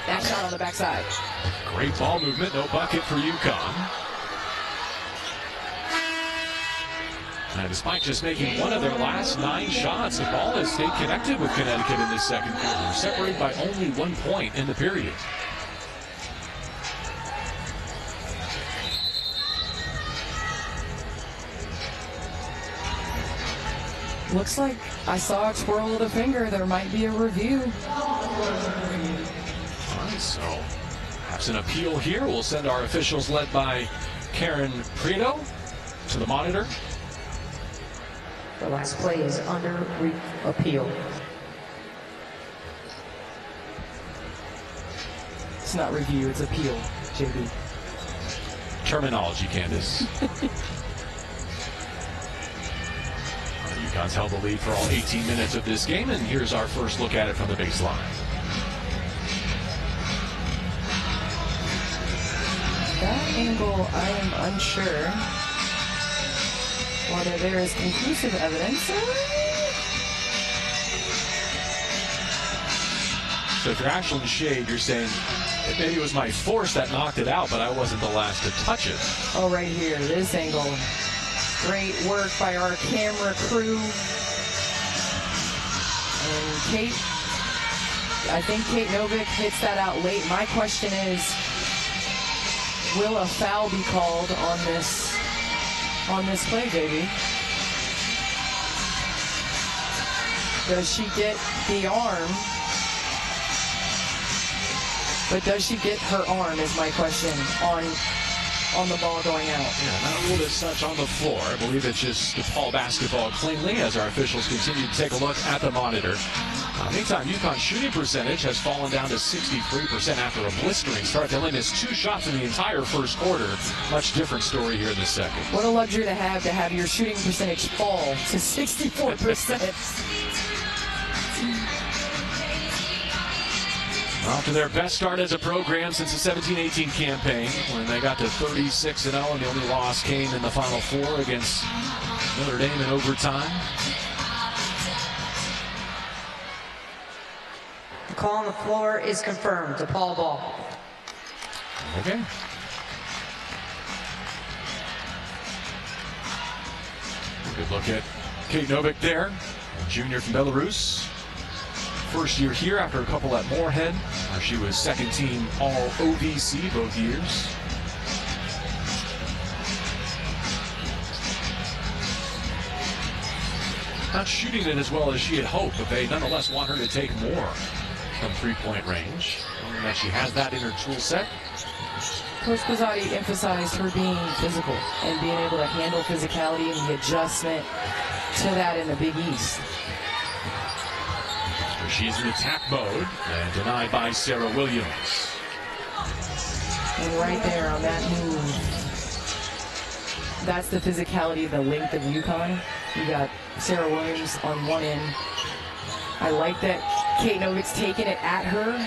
That shot on the backside. Great ball movement, no bucket for UConn. And despite just making one of their last 9 shots, the ball has stayed connected with Connecticut in this second quarter, separated by only 1 point in the period. Looks like I saw a twirl of the finger. There might be a review. All right, so perhaps an appeal here. We'll send our officials led by Karen Prieto to the monitor. The last play is under appeal. It's not review, it's appeal, JB. Terminology, Candace. UConn's held the lead for all 18 minutes of this game, and here's our first look at it from the baseline. That angle, I am unsure whether there is conclusive evidence. So if you're Ashlyn Shade, you're saying maybe it was my force that knocked it out, but I wasn't the last to touch it. Oh, right here, this angle. Great work by our camera crew. And Kate, I think Kate Novick hits that out late. My question is, will a foul be called on this play, JB? Does she get the arm? But does she get her arm is my question on the ball going out. Yeah, not ruled as such on the floor. I believe it's just DePaul basketball cleanly as our officials continue to take a look at the monitor. Meantime, UConn's shooting percentage has fallen down to 63% after a blistering start. They only missed 2 shots in the entire first quarter. Much different story here in the second. What a luxury to have your shooting percentage fall to 64%. Off to their best start as a program since the 17-18 campaign, when they got to 36-0, and the only loss came in the Final Four against Notre Dame in overtime. The call on the floor is confirmed. DePaul ball. Okay. Good look at Kate Novick there, junior from Belarus. First year here after a couple at Moorhead, where she was second team All-OVC both years. Not shooting it as well as she had hoped, but they nonetheless want her to take more from three-point range. Knowing that she has that in her tool set. Coach Pizzotti emphasized her being physical and being able to handle physicality and the adjustment to that in the Big East. She's in attack mode and denied by Sarah Williams. And right there on that move, that's the physicality, the length of UConn. You got Sarah Williams on one end. I like that Kate Novick's taking it at her.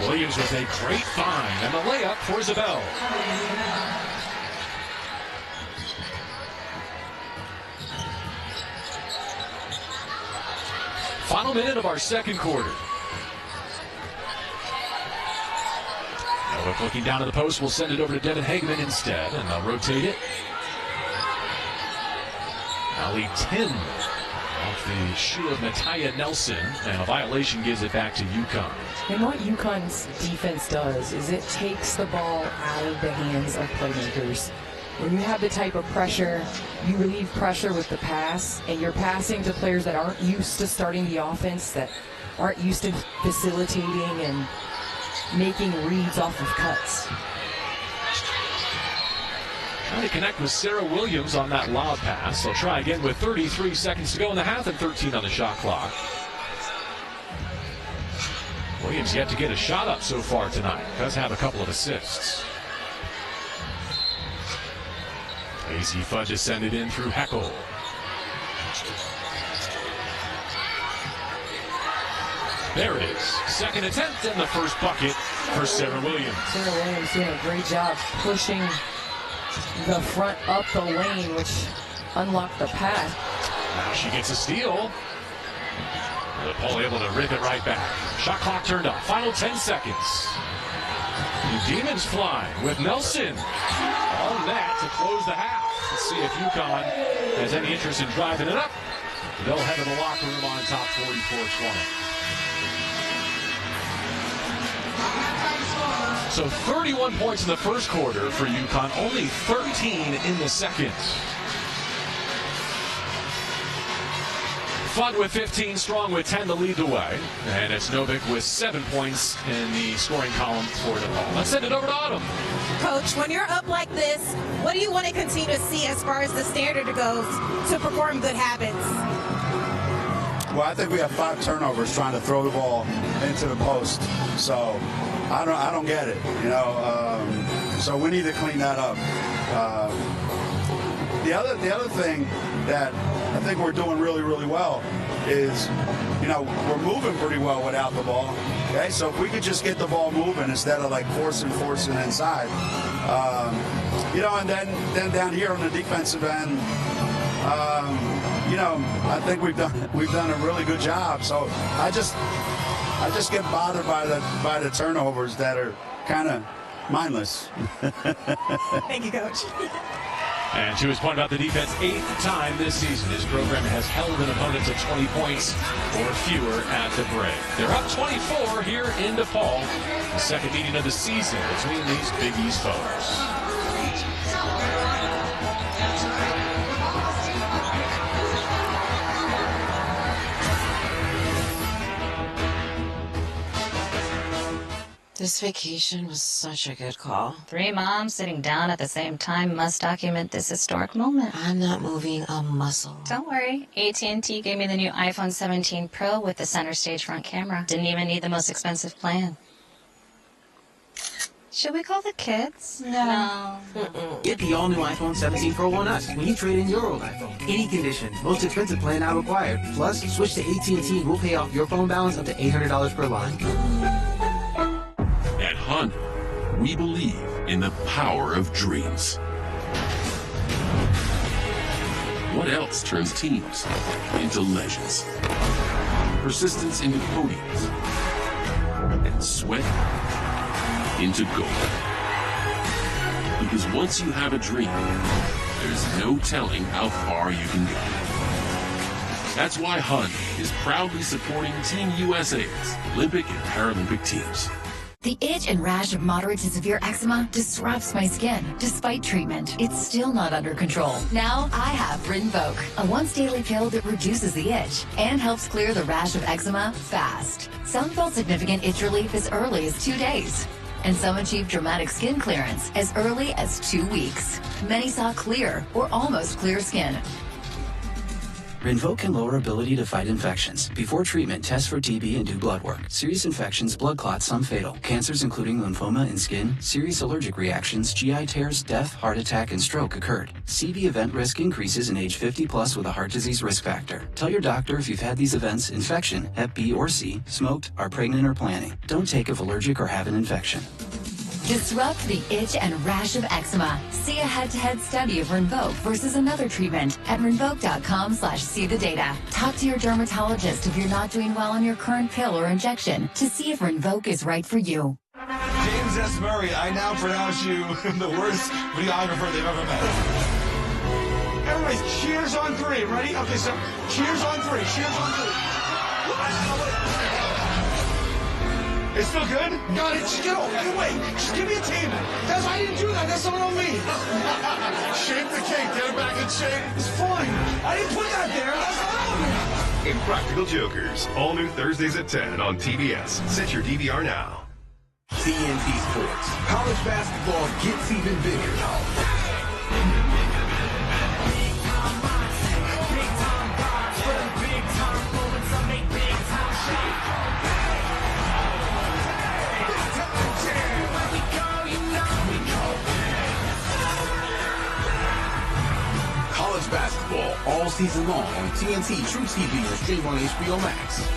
Williams with a great find and the layup for Zabel. Final minute of our second quarter. Novak looking down to the post. Will send it over to Devin Hageman instead, and they'll rotate it. Ali 10 off the shoe of Natalia Nelson, and a violation gives it back to UConn. And what UConn's defense does is it takes the ball out of the hands of playmakers. When you have the type of pressure, you relieve pressure with the pass, and you're passing to players that aren't used to starting the offense, that aren't used to facilitating and making reads off of cuts. Trying to connect with Sarah Williams on that lob pass. They'll try again with 33 seconds to go in the half and 13 on the shot clock. Williams yet to get a shot up so far tonight. Does have a couple of assists. AC Fudge is sent it in through Heckel. There it is. Second attempt and the first bucket for Sarah Williams. Sarah Williams doing a great job pushing the front up the lane, which unlocked the pass. Now she gets a steal. Paul able to rip it right back. Shot clock turned up. Final 10 seconds. The Demons flying with Nelson on net to close the half. Let's see if UConn has any interest in driving it up. They'll head to the locker room on top 44-20. So 31 points in the first quarter for UConn, only 13 in the second. Flood with 15, Strong with 10 to lead the way. And it's Novak with 7 points in the scoring column for DePaul. Let's send it over to Autumn. Coach, when you're up like this, what do you want to continue to see as far as the standard goes to perform good habits? Well, I think we have 5 turnovers trying to throw the ball into the post. So I don't get it, you know. So we need to clean that up. The other thing that I think we're doing really, really well is, you know, we're moving pretty well without the ball. Okay, so if we could just get the ball moving instead of like forcing inside, you know, and then down here on the defensive end, you know, I think we've done a really good job. So I just get bothered by the turnovers that are kind of mindless. Thank you, Coach. And to his point about the defense, 8th time this season his program has held an opponent to 20 points or fewer at the break. They're up 24 here in DePaul, the second meeting of the season between these Big East foes. This vacation was such a good call. 3 moms sitting down at the same time must document this historic moment. I'm not moving a muscle. Don't worry. AT&T gave me the new iPhone 17 Pro with the center stage front camera. Didn't even need the most expensive plan. Should we call the kids? No. Get the all-new iPhone 17 Pro on us when you trade in your old iPhone. Any condition, most expensive plan not required. Plus, switch to AT&T and we'll pay off your phone balance up to $800 per line. At Honda, we believe in the power of dreams. What else turns teams into legends? Persistence into podiums, and sweat into gold. Because once you have a dream, there's no telling how far you can go. That's why Honda is proudly supporting Team USA's Olympic and Paralympic teams. The itch and rash of moderate to severe eczema disrupts my skin. Despite treatment, it's still not under control. Now I have Rinvoq, a once-daily pill that reduces the itch and helps clear the rash of eczema fast. Some felt significant itch relief as early as 2 days, and some achieved dramatic skin clearance as early as 2 weeks. Many saw clear or almost clear skin. Rinvoq can lower ability to fight infections. Before treatment, test for TB and do blood work. Serious infections, blood clots, some fatal. Cancers including lymphoma and skin, serious allergic reactions, GI tears, death, heart attack, and stroke occurred. CV event risk increases in age 50 plus with a heart disease risk factor. Tell your doctor if you've had these events, infection, Hep B or C, smoked, are pregnant or planning. Don't take if allergic or have an infection. Disrupt the itch and rash of eczema. See a head-to-head study of Rinvoq versus another treatment at Rinvoq.com/see-the-data. Talk to your dermatologist if you're not doing well on your current pill or injection to see if Rinvoq is right for you. James Mrs. S. Murray, I now pronounce you the worst videographer they've ever met. Everybody, cheers on 3. Ready? Okay, so cheers on 3. Cheers on 3. It's still good? Got it. Just get over. Hey, wait. Just give me a team. I didn't do that. That's not on me. Shape the cake. Get it back in shape. It's fine. I didn't put that there. That's not on me. Impractical Jokers, all new Thursdays at 10 on TBS. Set your DVR now. TNT Sports. College basketball gets even bigger. College basketball all season long on TNT, True TV, and stream on HBO Max.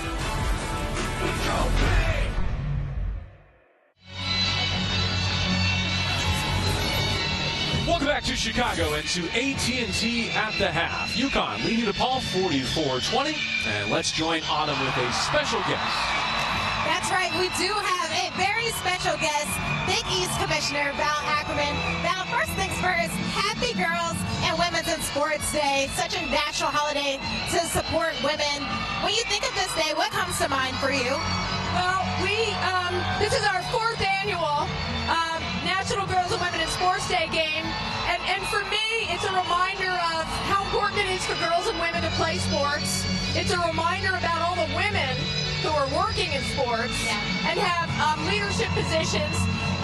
Welcome back to Chicago and to AT&T at the half. UConn leading DePaul 44-20. And let's join Autumn with a special guest. That's right. We do have a very special guest, Big East Commissioner Val Ackerman. Val, first things first, happy Girls and Women's in Sports Day. Such a national holiday to support women. When you think of this day, what comes to mind for you? Well, this is our 4th annual National Girls and Women in Sports Day game. And for me, it's a reminder of how important it is for girls and women to play sports. It's a reminder about all the women who are working in sports and have leadership positions.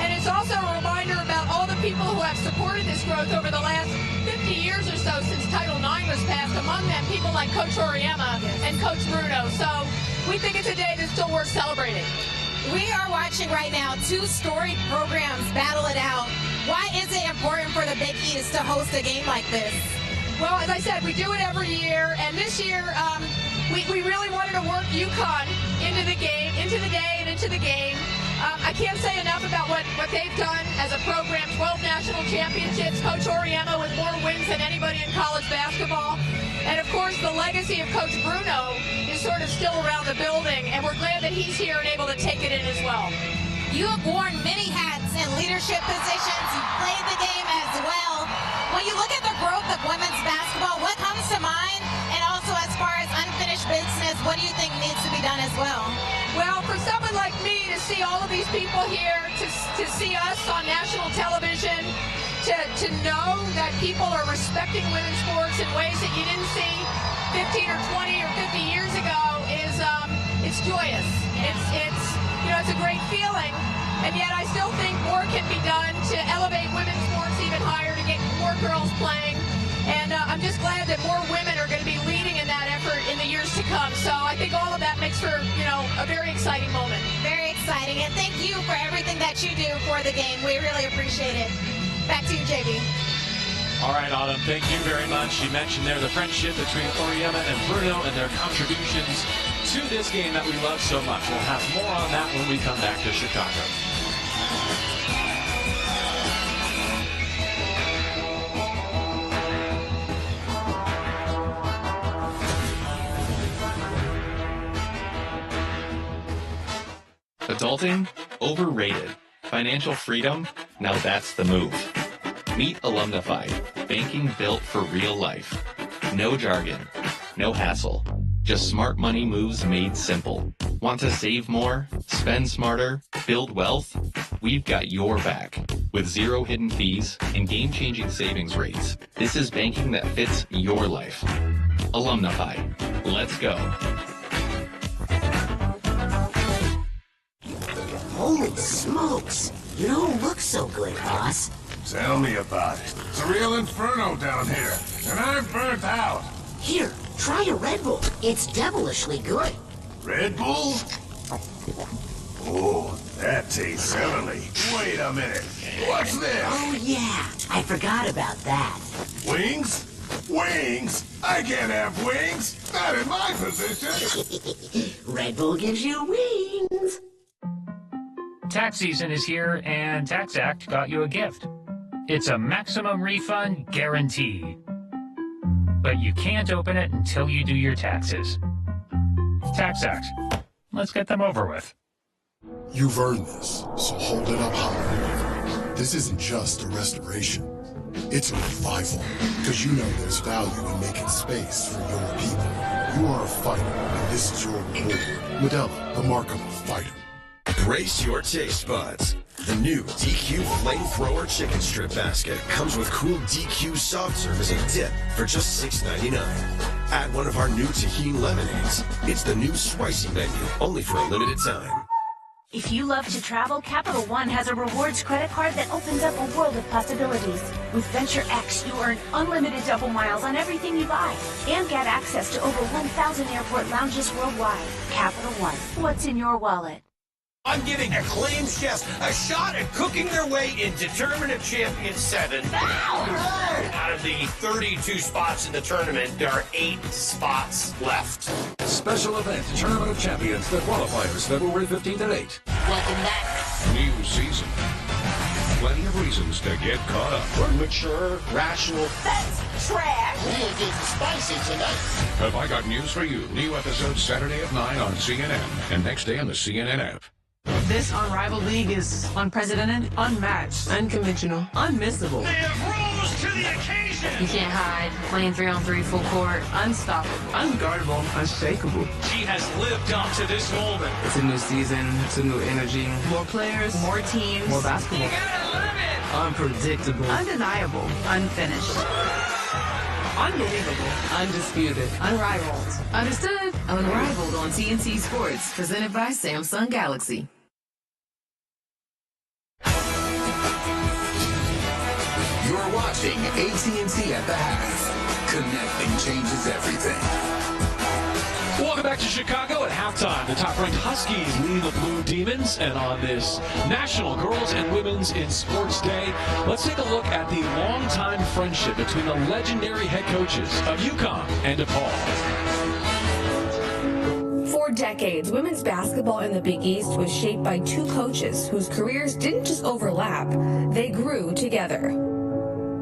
And it's also a reminder about all the people who have supported this growth over the last 50 years or so since Title IX was passed. Among them, people like Coach Auriemma and Coach Bruno. So we think it's a day that's still worth celebrating. We are watching right now 2 storied programs battle it out. Why is it important for the Big East to host a game like this? Well, as I said, we do it every year, and this year we really wanted to work UConn into the day and into the game. I can't say enough about what they've done as a program. 12 national championships. Coach Auriemma with more wins than anybody in college basketball. And of course, the legacy of Coach Bruno is sort of still around the building, and we're glad that he's here and able to take it in as well. You have worn many hats in leadership positions. You've played the game as well. When you look at the growth of women's basketball, what comes to mind? And also as far as unfinished business, what do you think needs to be done as well? Well, for someone like me to see all of these people here, to see us on national television, to know that people are respecting women's sports in ways that you didn't see 15 or 20 or 50 years ago is it's joyous. It's a great feeling, and yet I still think more can be done to elevate women's sports even higher, to get more girls playing. And I'm just glad that more women are going to be leading in that effort in the years to come. So I think all of that makes for, a very exciting moment. Very exciting. And thank you for everything that you do for the game. We really appreciate it. Back to you, JB. All right, Autumn, thank you very much. You mentioned there the friendship between Auriemma and Bruno and their contributions to this game that we love so much. We'll have more on that when we come back to Chicago. Adulting? Overrated. Financial freedom? Now that's the move. Meet Alumnify, banking built for real life. No jargon, no hassle, just smart money moves made simple. Want to save more, spend smarter, build wealth? We've got your back. With 0 hidden fees and game-changing savings rates, this is banking that fits your life. Alumnify. Let's go. Holy smokes! You don't look so good, boss. Tell me about it. It's a real inferno down here, and I'm burnt out. Here, try a Red Bull. It's devilishly good. Red Bull? Oh, that tastes heavenly. Wait a minute. What's this? Oh, yeah. I forgot about that. Wings? Wings? I can't have wings. Not in my position. Red Bull gives you wings. Tax season is here, and Tax Act got you a gift. It's a maximum refund guarantee. But you can't open it until you do your taxes. Tax Act. Let's get them over with. You've earned this, so hold it up high. This isn't just a restoration. It's a revival, because you know there's value in making space for your people. You are a fighter, and this is your reward. Modelo, the mark of a fighter. Brace your taste buds. The new DQ Flamethrower Chicken Strip Basket comes with cool DQ soft serve as a dip for just $6.99. Add one of our new tahini lemonades. It's the new spicy menu, only for a limited time. If you love to travel, Capital One has a rewards credit card that opens up a world of possibilities. With Venture X, you earn unlimited double miles on everything you buy and get access to over 1,000 airport lounges worldwide. Capital One, what's in your wallet? I'm giving acclaimed chefs a shot at cooking their way into Tournament of Champions 7. Out of the 32 spots in the tournament, there are 8 spots left. Special event, Tournament of Champions. The qualifiers, February 15th and 8th. Welcome back. New season. Plenty of reasons to get caught up. We're mature, rational. That's trash. We're getting spicy tonight. Have I got news for you? New episode Saturday at 9 on CNN and next day on the CNN app. This Unrivaled League is unprecedented, unmatched, unconventional, unmissable. They have rose to the occasion. You can't hide. Playing 3-on-3 full court, unstoppable, unguardable, unshakable. She has lived up to this moment. It's a new season, it's a new energy. More players, more teams, more basketball. You gotta love it. Unpredictable, undeniable, unfinished. Unbelievable, undisputed, unrivaled. Understood? Unrivaled on TNT Sports, presented by Samsung Galaxy. You're watching AT&T at the half. Connecting changes everything. Welcome back to Chicago at halftime. The top-ranked Huskies leading the Blue Demons. And on this National Girls and Women's in Sports Day, let's take a look at the longtime friendship between the legendary head coaches of UConn and DePaul. For decades, women's basketball in the Big East was shaped by two coaches whose careers didn't just overlap, they grew together.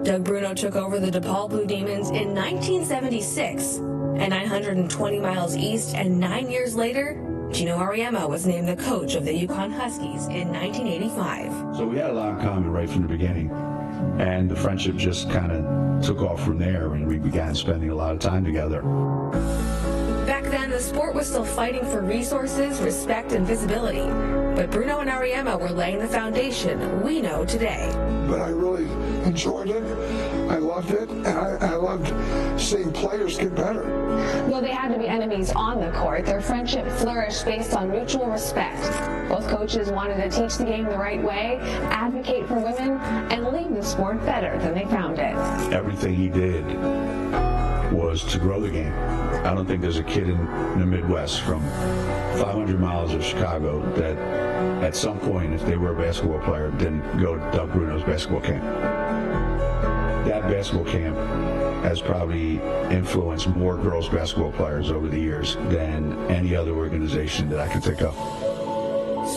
Doug Bruno took over the DePaul Blue Demons in 1976, and 920 miles east, and 9 years later, Gino Auriemma was named the coach of the UConn Huskies in 1985. So we had a lot in common right from the beginning, and the friendship just kind of took off from there, and we began spending a lot of time together. Back then, the sport was still fighting for resources, respect, and visibility. But Bruno and Auriemma were laying the foundation we know today. But I really enjoyed it. I loved it. And I loved seeing players get better. Though they had to be enemies on the court, their friendship flourished based on mutual respect. Both coaches wanted to teach the game the right way, advocate for women, and leave the sport better than they found it. Everything he did was to grow the game. I don't think there's a kid in the Midwest from 500 miles of Chicago that at some point, if they were a basketball player, didn't go to Doug Bruno's basketball camp. That basketball camp has probably influenced more girls basketball players over the years than any other organization that I can think of.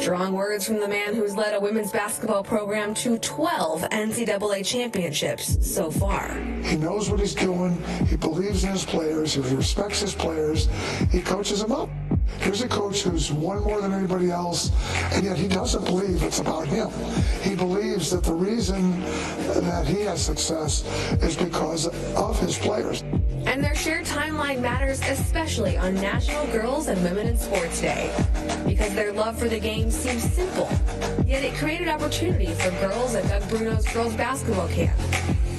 Strong words from the man who's led a women's basketball program to 12 NCAA championships so far. He knows what he's doing. He believes in his players. He respects his players. He coaches them up. Here's a coach who's won more than anybody else, and yet he doesn't believe it's about him. He believes that the reason that he has success is because of his players. And their shared timeline matters especially on National Girls and Women in Sports Day, because their love for the game seems simple, yet it created opportunity for girls at Doug Bruno's girls basketball camp,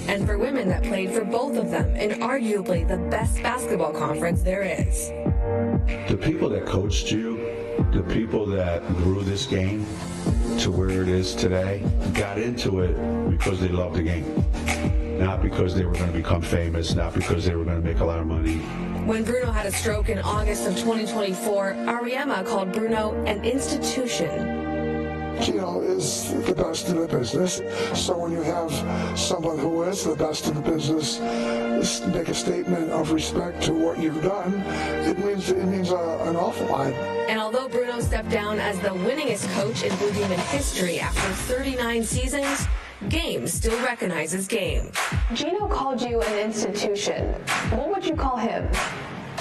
and for women that played for both of them in arguably the best basketball conference there is. The people that coached you, the people that grew this game to where it is today, got into it because they loved the game. Not because they were going to become famous, not because they were going to make a lot of money. When Bruno had a stroke in August of 2024, Auriemma called Bruno an institution. Gino is the best in the business, so when you have someone who is the best in the business make a statement of respect to what you've done, it means an awful lot. And although Bruno stepped down as the winningest coach in Blue Demon history after 39 seasons, Game still recognizes Game. Gino called you an institution. What would you call him?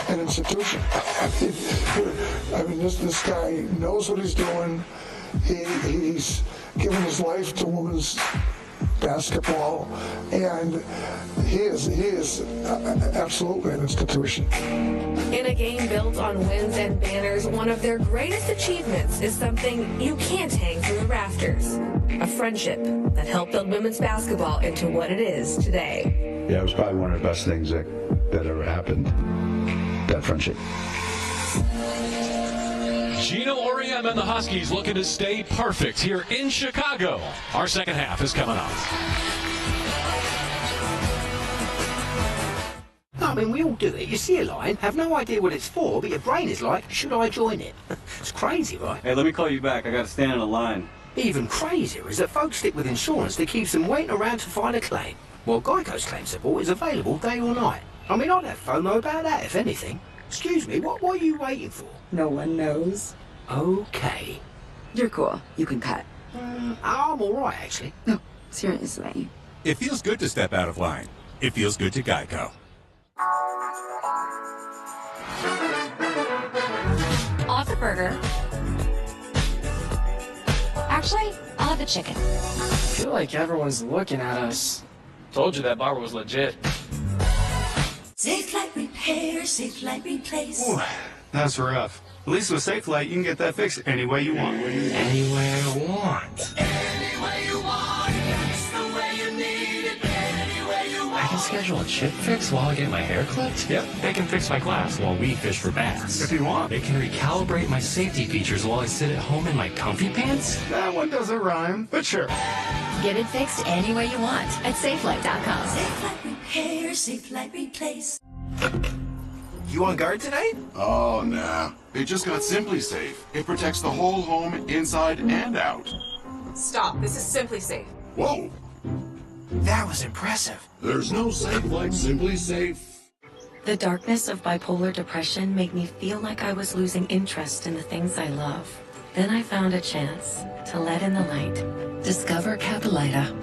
An institution. I mean, this guy knows what he's doing. He's given his life to women's basketball, and he is absolutely an institution. In a game built on wins and banners, one of their greatest achievements is something you can't hang from the rafters. A friendship that helped build women's basketball into what it is today. Yeah, it was probably one of the best things that ever happened, that friendship. Gino Auriemma and the Huskies looking to stay perfect here in Chicago. Our second half is coming up. I mean, we all do it. You see a line, have no idea what it's for, but your brain is like, should I join it? It's crazy, right? Hey, let me call you back. I got to stand in a line. Even crazier is that folks stick with insurance that keeps them waiting around to file a claim, while Geico's claim support is available day or night. I mean, I'd have FOMO about that, if anything. Excuse me, what are you waiting for? No one knows. Okay. You're cool. You can cut. I'm alright, actually. No, seriously. It feels good to step out of line. It feels good to Geico. I'll have the burger. Actually, I'll have the chicken. I feel like everyone's looking at us. Told you that bar was legit. Safe Flight Repair, Safe Flight Replace. Ooh, that's rough. At least with Safe Flight, you can get that fixed any way you want. Any way I want. Any way you want it, it's the way you need it. Any way you want I can schedule a chip fix while I get my hair clipped? Yep. They can fix my glass while we fish for bass. If you want. They can recalibrate my safety features while I sit at home in my comfy pants? That one doesn't rhyme, but sure. Get it fixed any way you want at SafeFlight.com. Safe Flight Repair, Safe Flight Replace. You on guard tonight? Oh, nah. They just got Simply Safe. It protects the whole home, inside and out. Stop. This is Simply Safe. Whoa. That was impressive. There's no safe like Simply Safe. The darkness of bipolar depression made me feel like I was losing interest in the things I love. Then I found a chance to let in the light. Discover Capilida.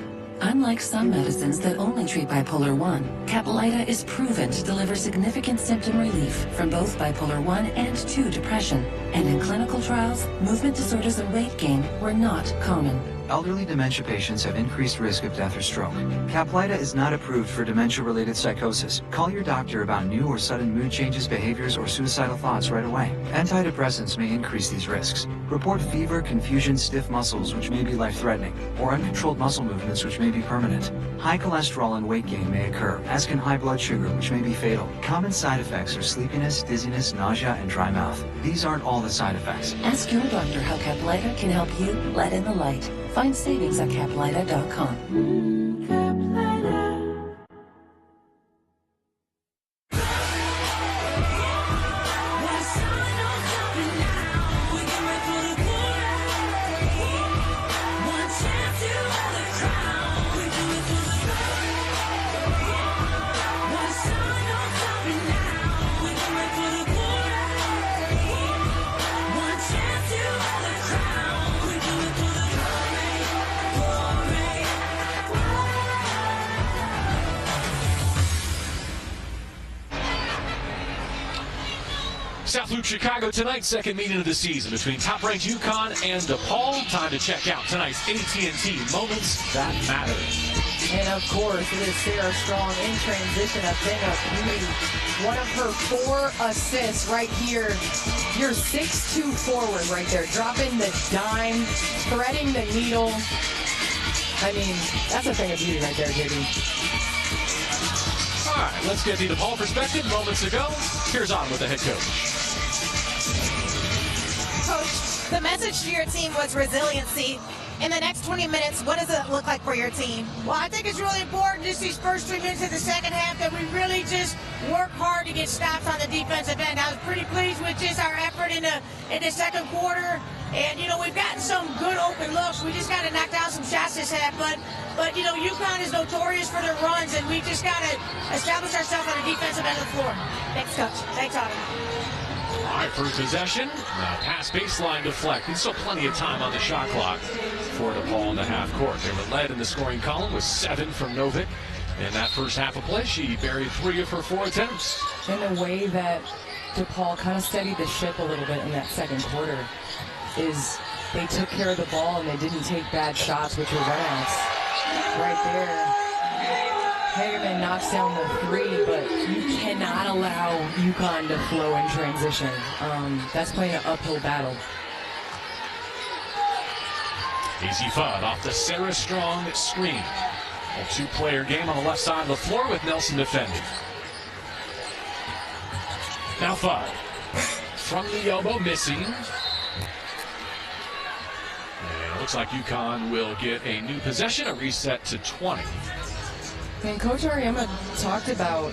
Unlike some medicines that only treat bipolar 1, Capilida is proven to deliver significant symptom relief from both bipolar 1 and 2 depression. And in clinical trials, movement disorders and weight gain were not common. Elderly dementia patients have increased risk of death or stroke. Capilida is not approved for dementia-related psychosis. Call your doctor about new or sudden mood changes, behaviors, or suicidal thoughts right away. Antidepressants may increase these risks. Report fever, confusion, stiff muscles, which may be life-threatening, or uncontrolled muscle movements, which may be permanent. High cholesterol and weight gain may occur, as can high blood sugar, which may be fatal. Common side effects are sleepiness, dizziness, nausea, and dry mouth. These aren't all the side effects. Ask your doctor how Capilida can help you let in the light. Find savings at Capilida.com. South Loop Chicago tonight, second meeting of the season between top-ranked UConn and DePaul. Time to check out tonight's AT&T Moments That Matter. And of course, it is Sarah Strong in transition, a thing of beauty. One of her 4 assists right here. Your 6'2" forward right there, dropping the dime, threading the needle. I mean, that's a thing of beauty right there, JB. All right, let's get the DePaul perspective. Moments ago, here's on with the head coach. Coach, the message to your team was resiliency. In the next 20 minutes, what does it look like for your team? Well, I think it's really important just these first 3 minutes of the second half that we really just work hard to get stops on the defensive end. I was pretty pleased with just our effort in the second quarter. And, you know, we've gotten some good open looks. We just got to knock down some shots this half. But you know, UConn is notorious for their runs, and we just got to establish ourselves on the defensive end of the floor. Thanks, Coach. Thanks, Autumn. All right, first possession, pass baseline deflect. And still plenty of time on the shot clock for DePaul in the half court. They were led in the scoring column with 7 from Novick. In that first half of play, she buried 3 of her 4 attempts. And the way that DePaul kind of steadied the ship a little bit in that second quarter is they took care of the ball and they didn't take bad shots, which were runouts. Right there. Hagerman knocks down the three, but you cannot allow UConn to flow in transition. That's playing an uphill battle. Easy Fudd off the Sarah Strong screen. A two-player game on the left side of the floor with Nelson defending. Now Fudd. From the elbow, missing. And it looks like UConn will get a new possession, a reset to 20. And Coach Auriemma talked about,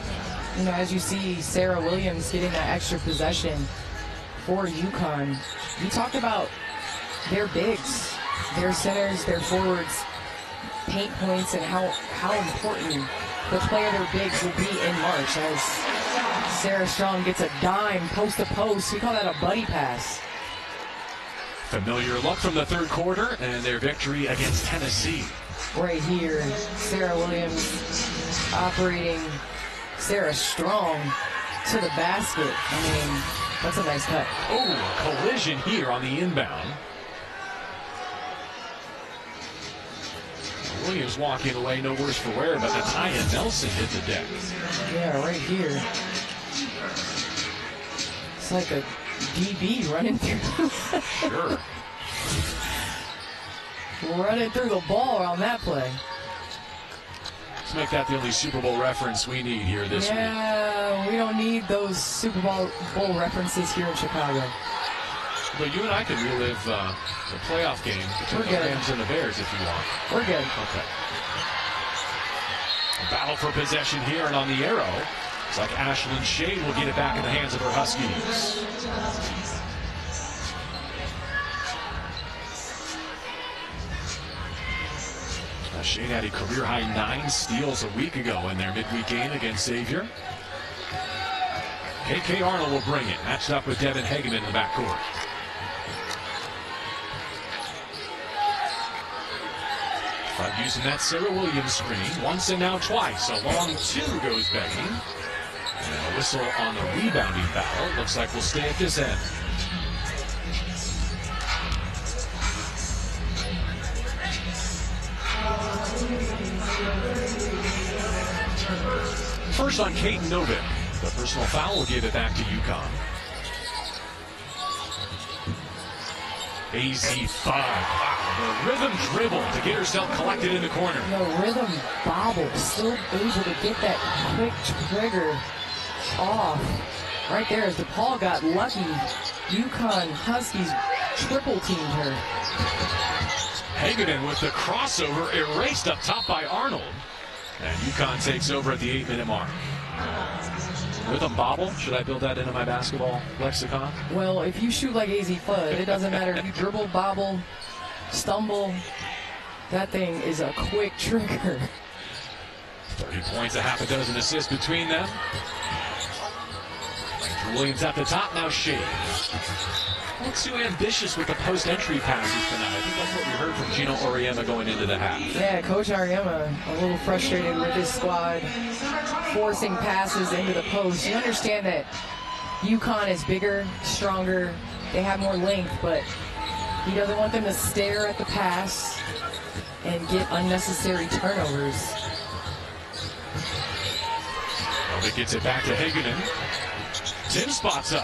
as you see Sarah Williams getting that extra possession for UConn, he talked about their bigs, their centers, their forwards, paint points, and how important the play of their bigs will be in March as Sarah Strong gets a dime post to post. We call that a buddy pass. Familiar look from the third quarter and their victory against Tennessee. Right here, Sarah Williams operating Sarah Strong to the basket. I mean, that's a nice cut. Oh, a collision here on the inbound. Williams walking away, no worse for wear, but Natalia Nelson hit the deck. Yeah, right here. It's like a DB running through. Sure. Running through the ball on that play. Let's make that the only Super Bowl reference we need here this week. Yeah, we don't need those Super Bowl references here in Chicago. But you and I could relive the playoff game between the Rams and the Bears if you want. We're good. Okay. A battle for possession here, and on the arrow, it's like Ashlyn Shade will get it back in the hands of her Huskies. Shade had a career-high 9 steals a week ago in their midweek game against Xavier. KK Arnold will bring it, matched up with Devin Hageman in the backcourt. But using that Sarah Williams screen once and now twice. A long 2 goes begging. And a whistle on the rebounding battle. Looks like we'll stay at this end. First on Kate Novick. The personal foul will give it back to UConn. AZ Fudd. Wow, the rhythm dribble to get herself collected in the corner. No, rhythm bobble. Still able to get that quick trigger off. Right there as DePaul got lucky. UConn Huskies triple teamed her. Hageman with the crossover erased up top by Arnold. And UConn takes over at the 8-minute mark. Rhythm bobble, should I build that into my basketball lexicon? Well, if you shoot like AZ Fudd, it doesn't matter if you dribble, bobble, stumble. That thing is a quick trigger. 30 points, a half a dozen assists between them. Williams at the top, now Shade. Not too ambitious with the post-entry passes tonight. I think that's what we heard from Gino Auriemma going into the half. Yeah, Coach Auriemma a little frustrated with his squad forcing passes into the post. You understand that UConn is bigger, stronger, they have more length, but he doesn't want them to stare at the pass and get unnecessary turnovers. Novick gets it back to Hageman. Tim spots up.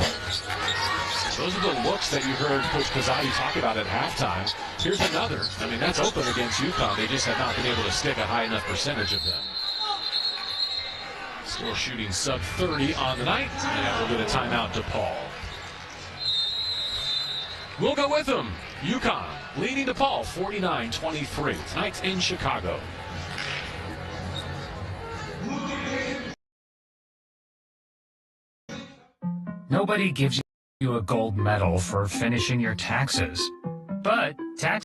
Those are the looks that you heard Coach Pizzotti talk about at halftime. Here's another. I mean, that's open against UConn. They just have not been able to stick a high enough percentage of them. Still shooting sub 30 on the night. And we'll get a timeout to Paul. We'll go with them. UConn leading DePaul 49-23. Tonight in Chicago. Nobody gives you a gold medal for finishing your taxes, but tax